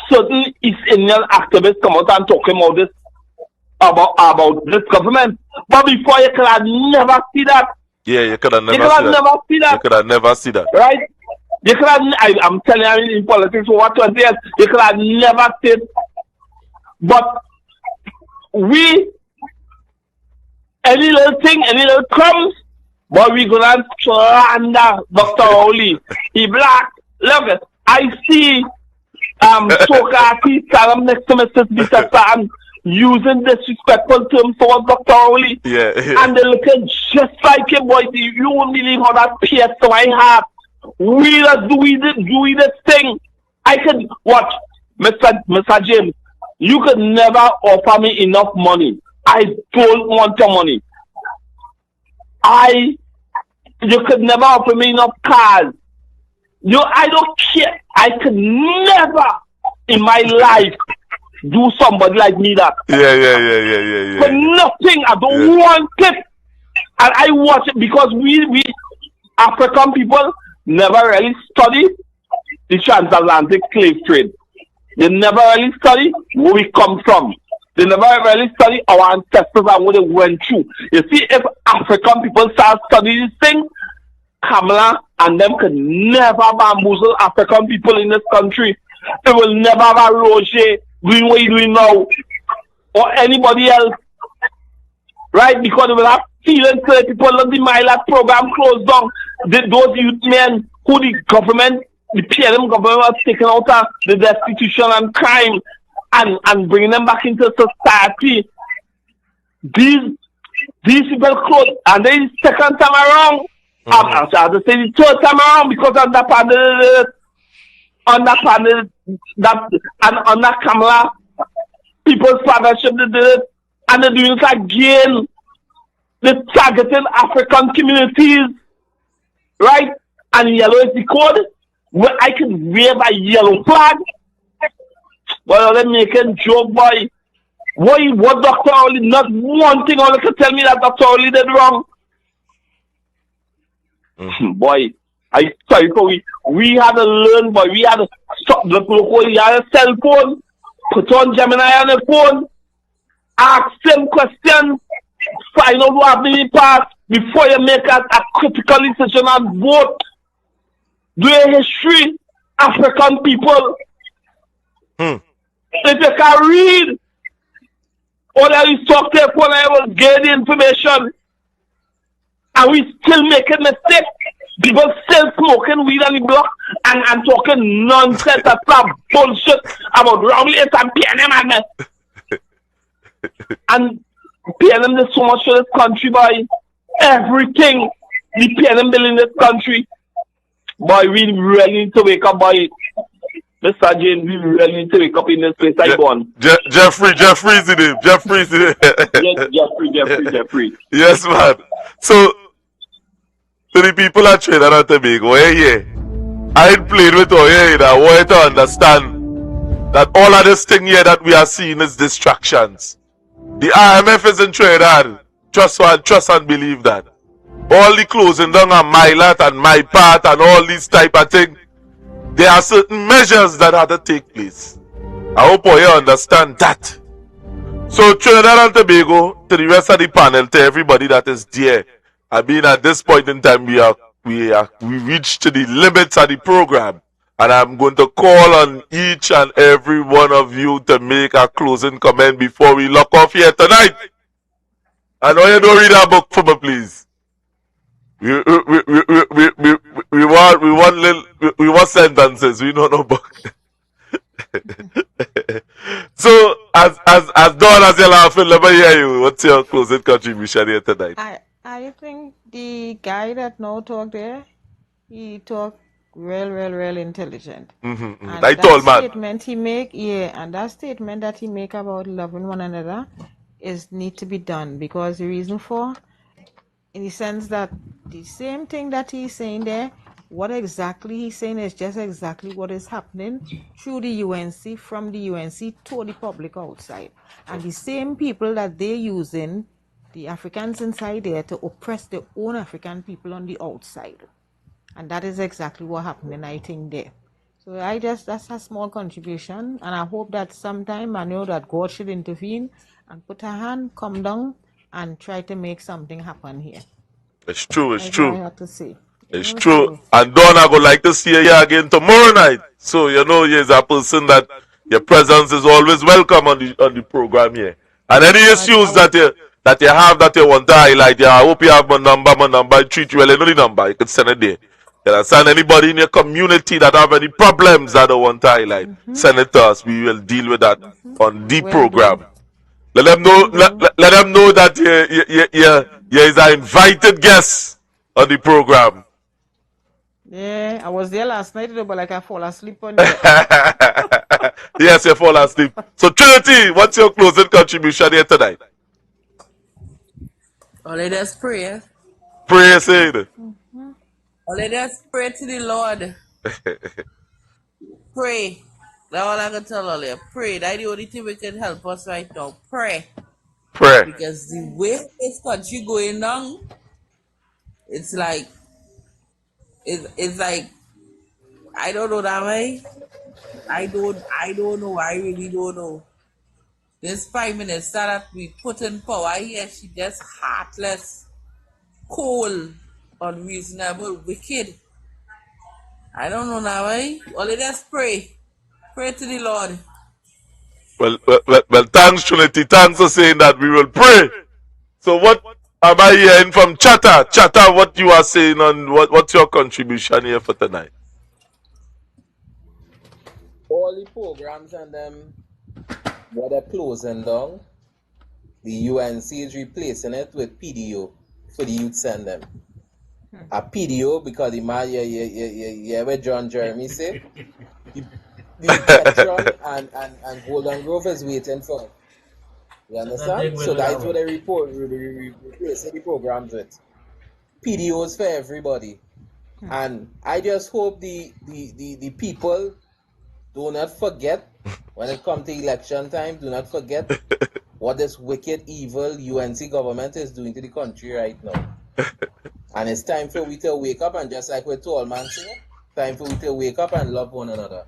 certain East Indian activists come out and talking about this, about this government. But before, you could have never see that. Yeah, you could have never see that. You could have never see that. Right? You could have, I'm telling you, in politics for 20 years, you could have never seen. But any little thing, any little crumbs, but we gonna slander Dr. Rowley. He black. Look it. I see Sokati stand up next to Mr. Bishop and using disrespectful terms towards Dr. Oli. Yeah. And they looking just like him, boy. You won't believe how that pierced my heart. We are doing this thing. I could watch, Mr. James. You could never offer me enough money. I don't want your money. You could never offer me enough cars. I don't care. I could never in my life do somebody like me that. Yeah. For nothing. I don't want it. And I watch it because we African people never really study the transatlantic slave trade. They never really study where we come from. They never really study our ancestors and what they went through. You see, if African people start studying this thing, Kamala and them could never bamboozle African people in this country. It will never have a Roger doing what he's doing now, or anybody else, right? Because they will have feelings to the people of the Milat Program closed down. Those youth men who the government, the PLM government was taking out of the destitution and crime and bringing them back into society. These people closed, and then the second time around, I have to say the third time around, because on that Kamala, People's Partnership did it, and they're doing it again. They're targeting African communities, right? And yellow is the code where I can wave a yellow flag. Well, they're making joke, boy. What Dr. Oli, not one thing Oli can tell me that Dr. Oli did wrong. Boy, I sorry for we had to learn, boy. We had to stop the local. You had a cell phone, put on Gemini on the phone, ask them questions, find out what happened in the past before you make a critical decision and vote. Do a history, African people. If you can read, all that is talk to phone, I will get the information. And we still making mistakes. People still smoking weed on the block and talking nonsense and bullshit about wrongness and PNM and PNM does so much for this country, boy. Everything the PNM bill in this country. Boy, we really need to wake up, boy. Mr. James, we really need to wake up in this place. Jeffrey's in it. Jeffrey. Yes, man. So, to the people at Trinidad and Tobago, I ain't played with you here. I want you to understand that all of this thing here that we are seeing is distractions. The IMF is in Trinidad. Trust and believe that. All the closing down on Milat and my part and all these type of things, there are certain measures that have to take place. I hope you understand that. So Trinidad and Tobago, to the rest of the panel, to everybody that is there, I mean, at this point in time, we reached to the limits of the program, and I'm going to call on each and every one of you to make a closing comment before we lock off here tonight. I know you don't read our book for me, please. We want sentences. We don't know book. So, as Dawn as you're laughing, let me hear you. What's your closing contribution here tonight? I think the guy that now talked there, he talked real intelligent. And I told man. Statement he make, and that statement that he make about loving one another need to be done, because the reason for, in the sense that the same thing that he's saying there, what exactly he's saying is just exactly what is happening through the UNC, from the UNC to the public outside. And the same people that they're using, the Africans inside there, to oppress their own African people on the outside. And that is exactly what happening, I think, there. So that's a small contribution, and I hope that sometime, I know that God should intervene and put a hand, come down, and try to make something happen here. It's true. I have to say. It's true. And Dawn, I would like to see you here again tomorrow night. So, you're a person that your presence is always welcome on the program here. And any issues that you have that you want to highlight, I hope you have my number, I treat you well. You know the number, you can send it there. You understand? Anybody in your community that have any problems that I want to highlight, send it to us. We will deal with that on the program. Let them know. Let them know that you is an invited guest on the program. Yeah, I was there last night, but like I fall asleep on you. Yes, you fall asleep. So Trinity, what's your closing contribution here tonight? Let us pray. Pray, say it. Let us pray to the Lord. Pray. That's all I can tell all you. Pray. That's the only thing we can help us right now. Pray. Pray. Because the way this country going on, it's like I don't know that way. I don't know. I really don't know. This Prime Minister that we put in power here, she just heartless, cold, unreasonable, wicked. I don't know now, eh? Only just pray. Pray to the Lord. Well, thanks, Trinity. Thanks for saying that. We will pray. So what am I hearing from Chatter? Chatter, what you are saying on what's your contribution here for tonight? All the programs and them what they're closing down, the UNC is replacing it with PDO for the youth send them. A PDO because the man what John Jeremy say. The Petron and Golden Grove is waiting for it. You understand? So that's what they replace the programs with. PDOs for everybody. And I just hope the people do not forget when it comes to election time, do not forget what this wicked, evil UNC government is doing to the country right now. And it's time for we to wake up and just like we told man say, time for we to wake up and love one another.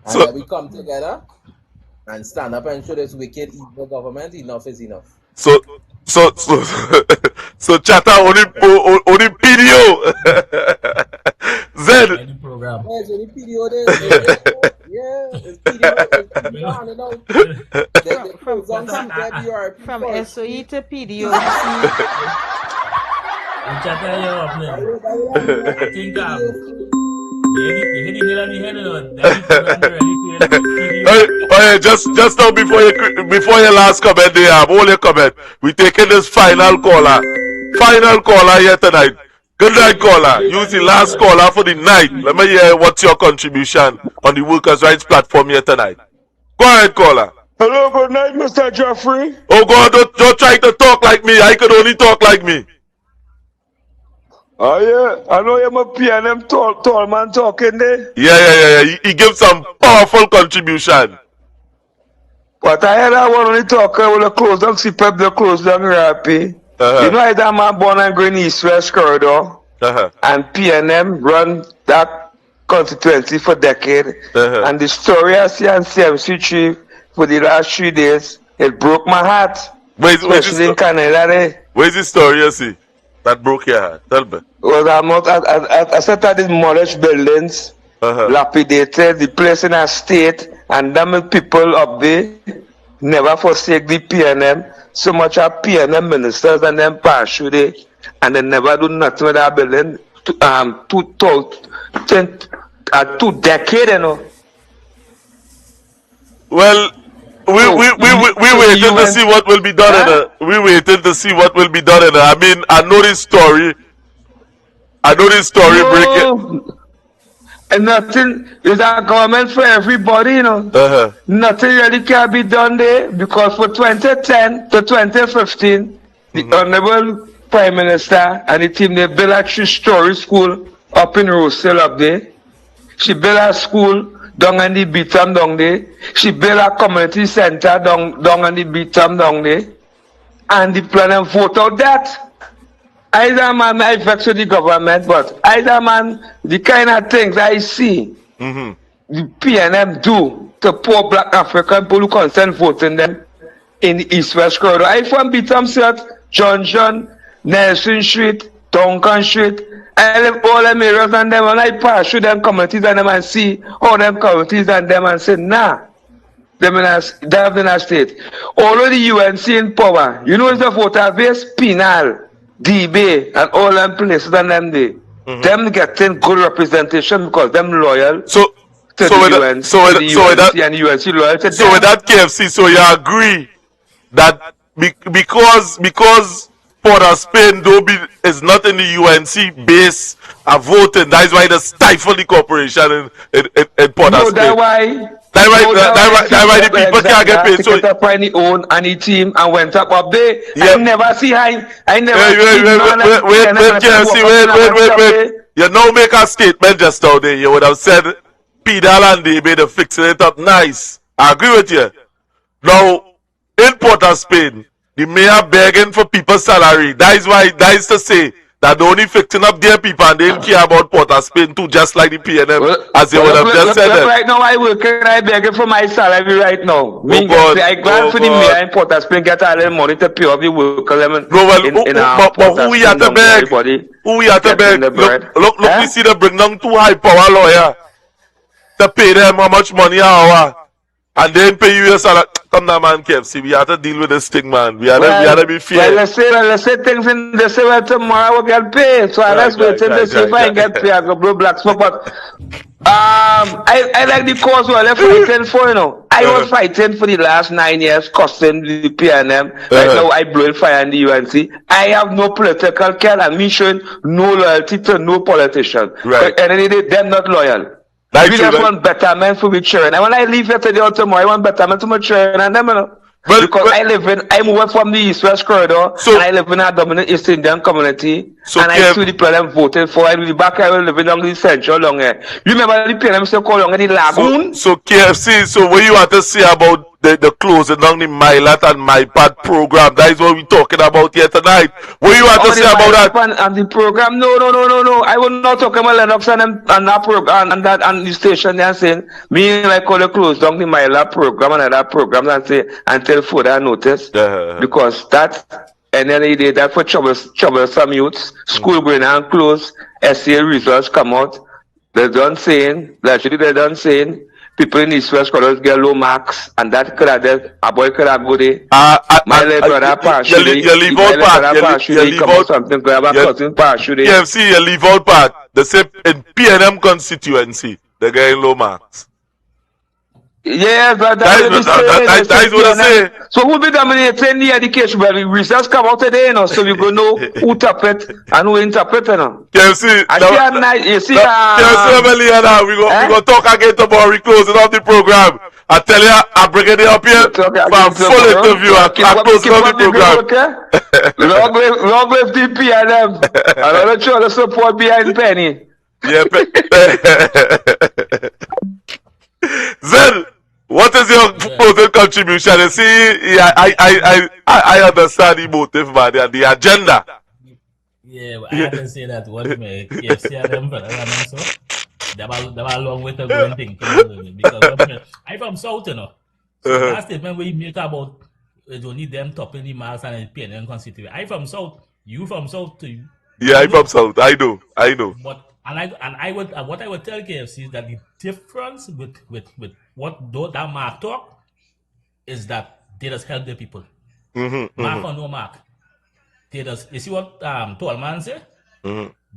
And then we come together and stand up and show this wicked, evil government enough is enough. So Chatter only PDO. Zed. Yes, only PDO there. Yeah, it's PDO handing out. From SOE to PDO. I think just now before your last comment there, hold your comment. We taking this final caller here tonight. Good night, caller. Use the last caller for the night. Let me hear what's your contribution on the workers' rights platform here tonight. Go ahead, caller. Hello, good night, Mr. Jeffrey. Oh God, don't try to talk like me. I could only talk like me. Oh yeah, I know you're a PNM tall man talking there. Yeah. He gives some powerful contribution. But I heard I want to talk with the close down, see pep the close down rapid. You know I that man born and growing east-west corridor. And PNM run that constituency for decades. And the story I see on CMC3 for the last 3 days, it broke my heart. Especially in Canada. Where's the story you see that broke your heart? Tell me. Well, I said that these demolished buildings, lapidated, the place in a state, and them people up there never forsake the PNM. So much of PNM ministers and them parachute, and they never do nothing with that building. 2 decades, you know. Well, we waited to see what will be done. We waited to see what will be done. I mean, I know this story. Breaking. And nothing is a government for everybody, you know. Nothing really can be done there because for 2010 to 2015, the Honorable Prime Minister and the team, they built a 3-story school up in Rosedale up there. She built a school down in the Beatam down there. She built a community center down in the Beatam down there. And the plan and vote out that. Either man, I vex with the government, but either man, the kind of things I see the PNM do to poor black African people who consent voting them in the East-West corridor. I from Beatam Street, John, Nelson Street, Duncan Street. I live all them areas and them, and I pass through them communities and them and see all them communities and them and say, nah, they have in a state. All of the UNC in power, you know, it's the voter base, penal. DB and all them places and them they them getting good representation because them loyal to the UNC and the UNC loyal to them. So with that KFC, so you agree that because Port of Spain is not in the UNC base of voting. That is why they stifle the corporation in Port of Spain. That's why. That's why the people can't get paid. So up on the own and the team and went up there. I never see wait. You now make a statement just out there. You would have said Peter and they made a fixing it up nice. I agree with you. Now, in Port of Spain, the mayor begging for people's salary. That is to say that they only fixing up their people and they don't care about Port of Spain too, just like the PNM, as they would have just said that. Right now, I begging for my salary right now. I grant for the mayor in Port of Spain get all the money to pay off the workers. But who we have to beg? Who we have to beg? Look, we see them bring down 2 high power lawyers to pay them how much money an hour. And then pay you your salary. Come down, man, KFC. We have to deal with this thing, man. We have to be fair. Let's say things in the same tomorrow will get paid. So let's wait till they see if I get paid. I go blow black smoke. But I like the cause we're fighting for, you know. I was fighting for the last 9 years, costing the PNM. Right now, I blow fire in the UNC. I have no political care and me showing no loyalty to no politician. Right. And they're not loyal. We just want betterment for the children. And when I leave here today or tomorrow, I want betterment for my children and them, you know. Because I move from the East-West corridor, and I live in a dominant East Indian community, and I see the people voted for, and the back I will live in the central long here. You remember the PNM still call long in the lagoon? So KFC, so what you want to say about the closing down the Milat and Milat program? That is what we're talking about here tonight. What you want to say about that? And the program? No. I will not talk about Lennox and that program and the station there saying me like call it close down the Milat program and that program and say until further notice because that and then they did that for troublesome youths. School going and close, essay results come out. They're done saying people in East West colors get low marks, and that could have a boy could have go there. My little brother partially. You leave out part. You leave out something. KFC, you leave out part. The same in PNM constituency, they get low marks. Yeah, but that is what I say. So we'll be dominating the education, but the results come out today, you know, so we go know who interpret and who interpret, you know. KFC, you see, we go talk again tomorrow. We closing off the program. I tell you, I'm bringing it up here for a full interview. I closing off the program. Long live the PNM. I'm not sure the support behind Penny. Yeah, Zen, what is your closing contribution? You see, I understand the motive, man, and the agenda. Yeah, but I have to say that what me KFC and them so they were a long way to go and think because I'm from South, you know. So that statement we make about it only them topping the marks and PNM constituency. I'm from South, you from South too. Yeah, I'm from South. I know. But what I would tell KFC is that the difference with what that mark talk is that they just help the people. Mark or no mark. They just, you see what Tallman say?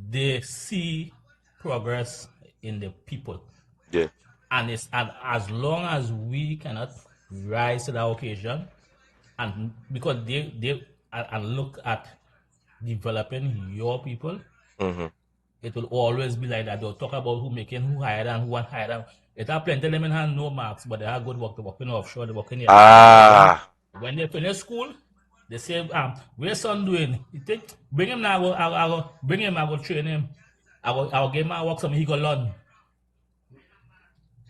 They see progress in the people. Yeah. And as long as we cannot rise to that occasion, and because they look at developing your people, it will always be like that. They'll talk about who hired and who want hired. It have plenty of them in hand, no marks, but they have good work. They're working offshore, they're working here. When they finish school, they say, where's son doing? You think, bring him now, I go train him. I'll give him a work, something he go learn.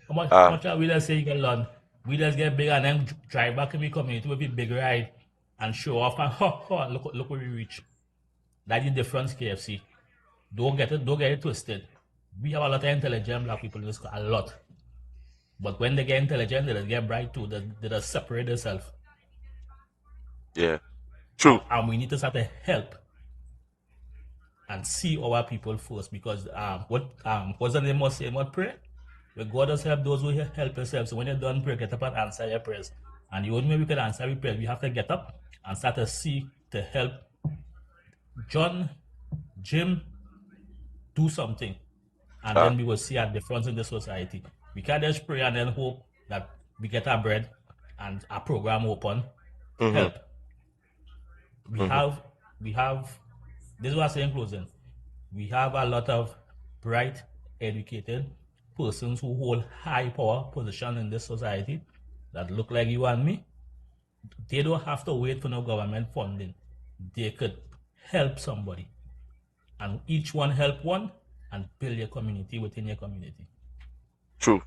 How much we just say he can learn? We just get big and then drive back in the community with a big ride and show off and look where we reach. That's the difference, KFC. Don't get it twisted. We have a lot of intelligent black people in this country, a lot. But when they get intelligent, they just get bright too. They just separate themselves. Yeah, true. And we need to start to help and see our people first, because what's the name of saying? What pray? Where God does help those who help themselves. So when you're done pray, get up and answer your prayers. And the only way we can answer your prayers, we have to get up and start to see to help John, Jim, do something, and then we will see a difference in the society. We can't just pray and then hope that we get our bread and our program open help. We have, this is what I say in closing. We have a lot of bright, educated persons who hold high power position in this society that look like you and me. They don't have to wait for no government funding. They could help somebody. And each one help one and build your community within your community. True.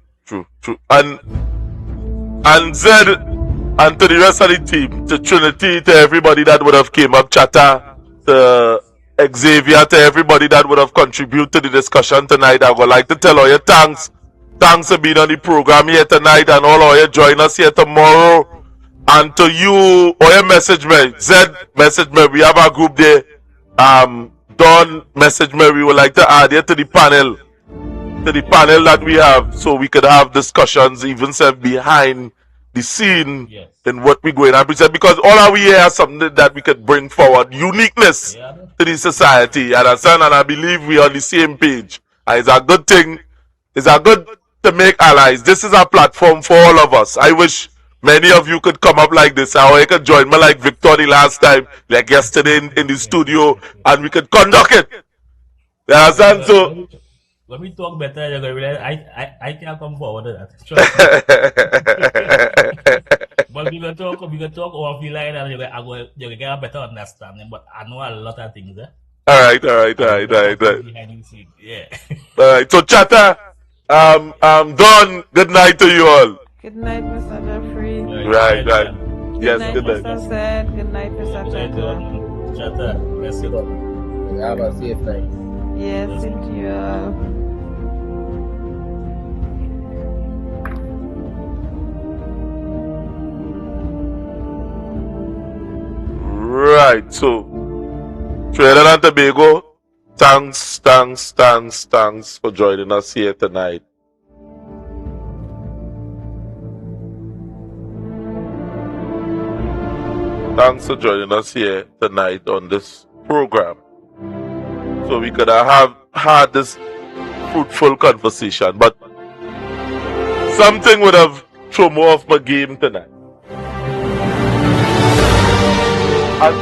And Zed, and to the rest of the team, to Trinity, to everybody that would have came up, Chatter, to Xavier, to everybody that would have contributed to the discussion tonight, I would like to tell all your thanks. Thanks for being on the program here tonight, and all of you join us here tomorrow. And to you, all your message me, Zed message me, we have a group there. Don message me, we would like to add you to the panel. That we have, so we could have discussions even behind the scene in what we're going to present, because all we here is something that we could bring forward, uniqueness to the society, and I believe we are on the same page. And it's a good thing. It's a good to make allies. This is a platform for all of us. I wish many of you could come up like this, or you could join me like Victor the last time, like yesterday in the studio, and we could conduct it. You understand? So when we talk better, you're gonna realize I can't come forward to that. But we gonna talk over the line, and you're gonna get a better understanding. But I know a lot of things. All right. Behind the scene. Yeah. All right. So Chatter, Don, good night to you all. Good night, Mr. Jeffrey. Right. Yes, good good night. Mr. Zed. Good night, Mr. Chatter. Bless you. Have a safe night. Yes, thank you. Right, so Trinidad and Tobago, thanks for joining us here tonight. Thanks for joining us here tonight on this program. So we could have had this fruitful conversation, but something would have thrown me off my game tonight. And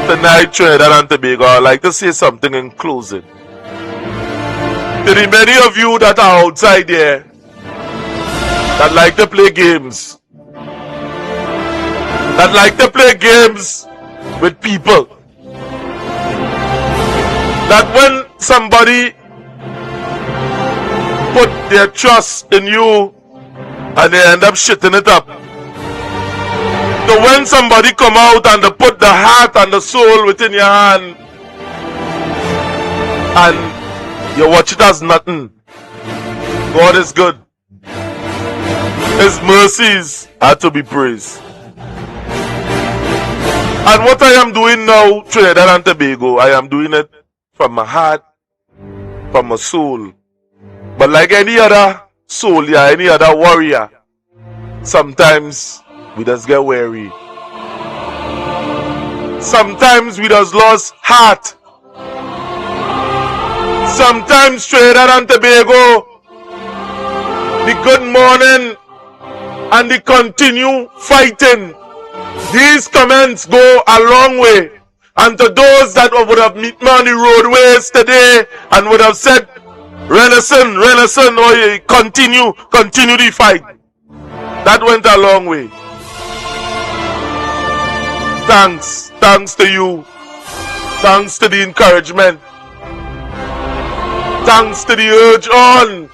tonight, Trinidad and Tobago, I'd like to say something in closing. To the many of you that are outside there that like to play games, with people, that when somebody put their trust in you and they end up shitting it up, so when somebody come out and they put the heart and the soul within your hand and you watch it as nothing, God is good. His mercies are to be praised. And what I am doing now, Trinidad and Tobago, I am doing it from my heart, from my soul. But like any other soldier, any other warrior, sometimes we just get weary. Sometimes we just lost heart. Sometimes Trinidad and Tobago, the good morning and the continue fighting, these comments go a long way. And to those that would have met me on the roadways today and would have said, Renison, or continue the fight, that went a long way. Thanks to you. Thanks to the encouragement. Thanks to the urge on.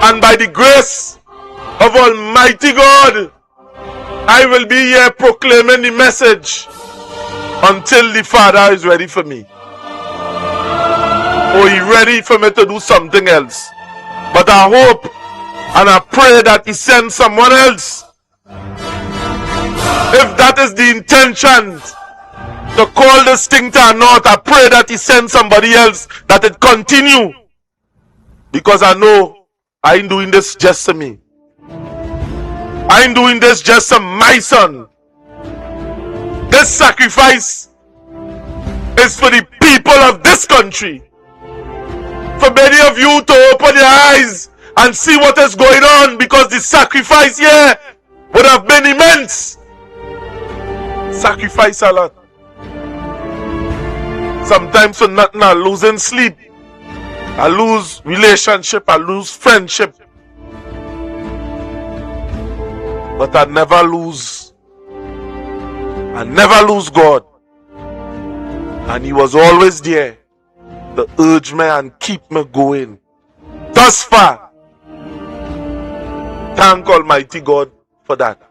And by the grace of Almighty God, I will be here proclaiming the message until the Father is ready for me. Or He's ready for me to do something else. But I hope and I pray that He sends someone else. If that is the intention, to call this thing to a naught, I pray that He sends somebody else, that it continue. Because I know I ain't doing this just to me. I ain't doing this just to my son. This sacrifice is for the people of this country. For many of you to open your eyes and see what is going on, because the sacrifice here would have been immense. Sacrifice a lot. Sometimes for nothing, I losing sleep. I lose relationship. I lose friendship. But I never lose God. And He was always there to urge me and keep me going. Thus far. Thank Almighty God for that.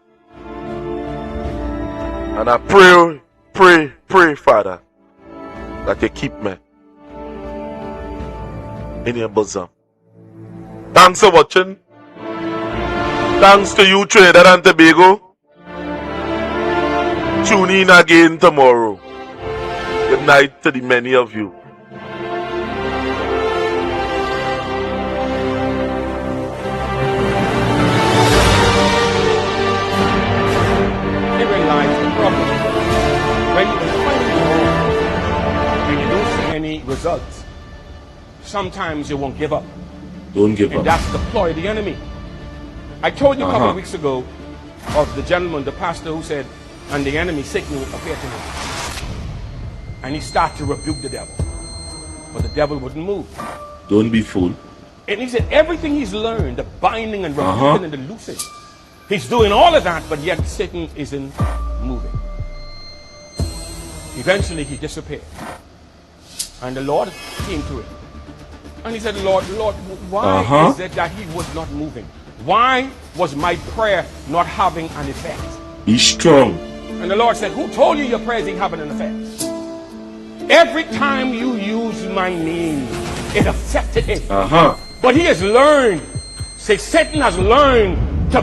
And I pray, Father, that you keep me in your bosom. Thanks for watching. Thanks to you, Trinidad and Tobago. Tune in again tomorrow. Good night to the many of you. Herein lies the problem. When you find the wrong and you don't see any results, sometimes you won't give up. Don't give up. And that's the ploy of the enemy. I told you a couple of weeks ago of the gentleman, the pastor, who said, and the enemy, Satan, will appear to him. And he started to rebuke the devil. But the devil wouldn't move. Don't be fooled. And he said everything he's learned, the binding and rebuking and the loosing, he's doing all of that, but yet Satan isn't moving. Eventually he disappeared. And the Lord came to him. And he said, Lord, why is it that he was not moving? Why was my prayer not having an effect? Be strong. And the Lord said, who told you your prayers ain't having an effect? Every time you use my name, it affected him. But he has learned, say Satan has learned to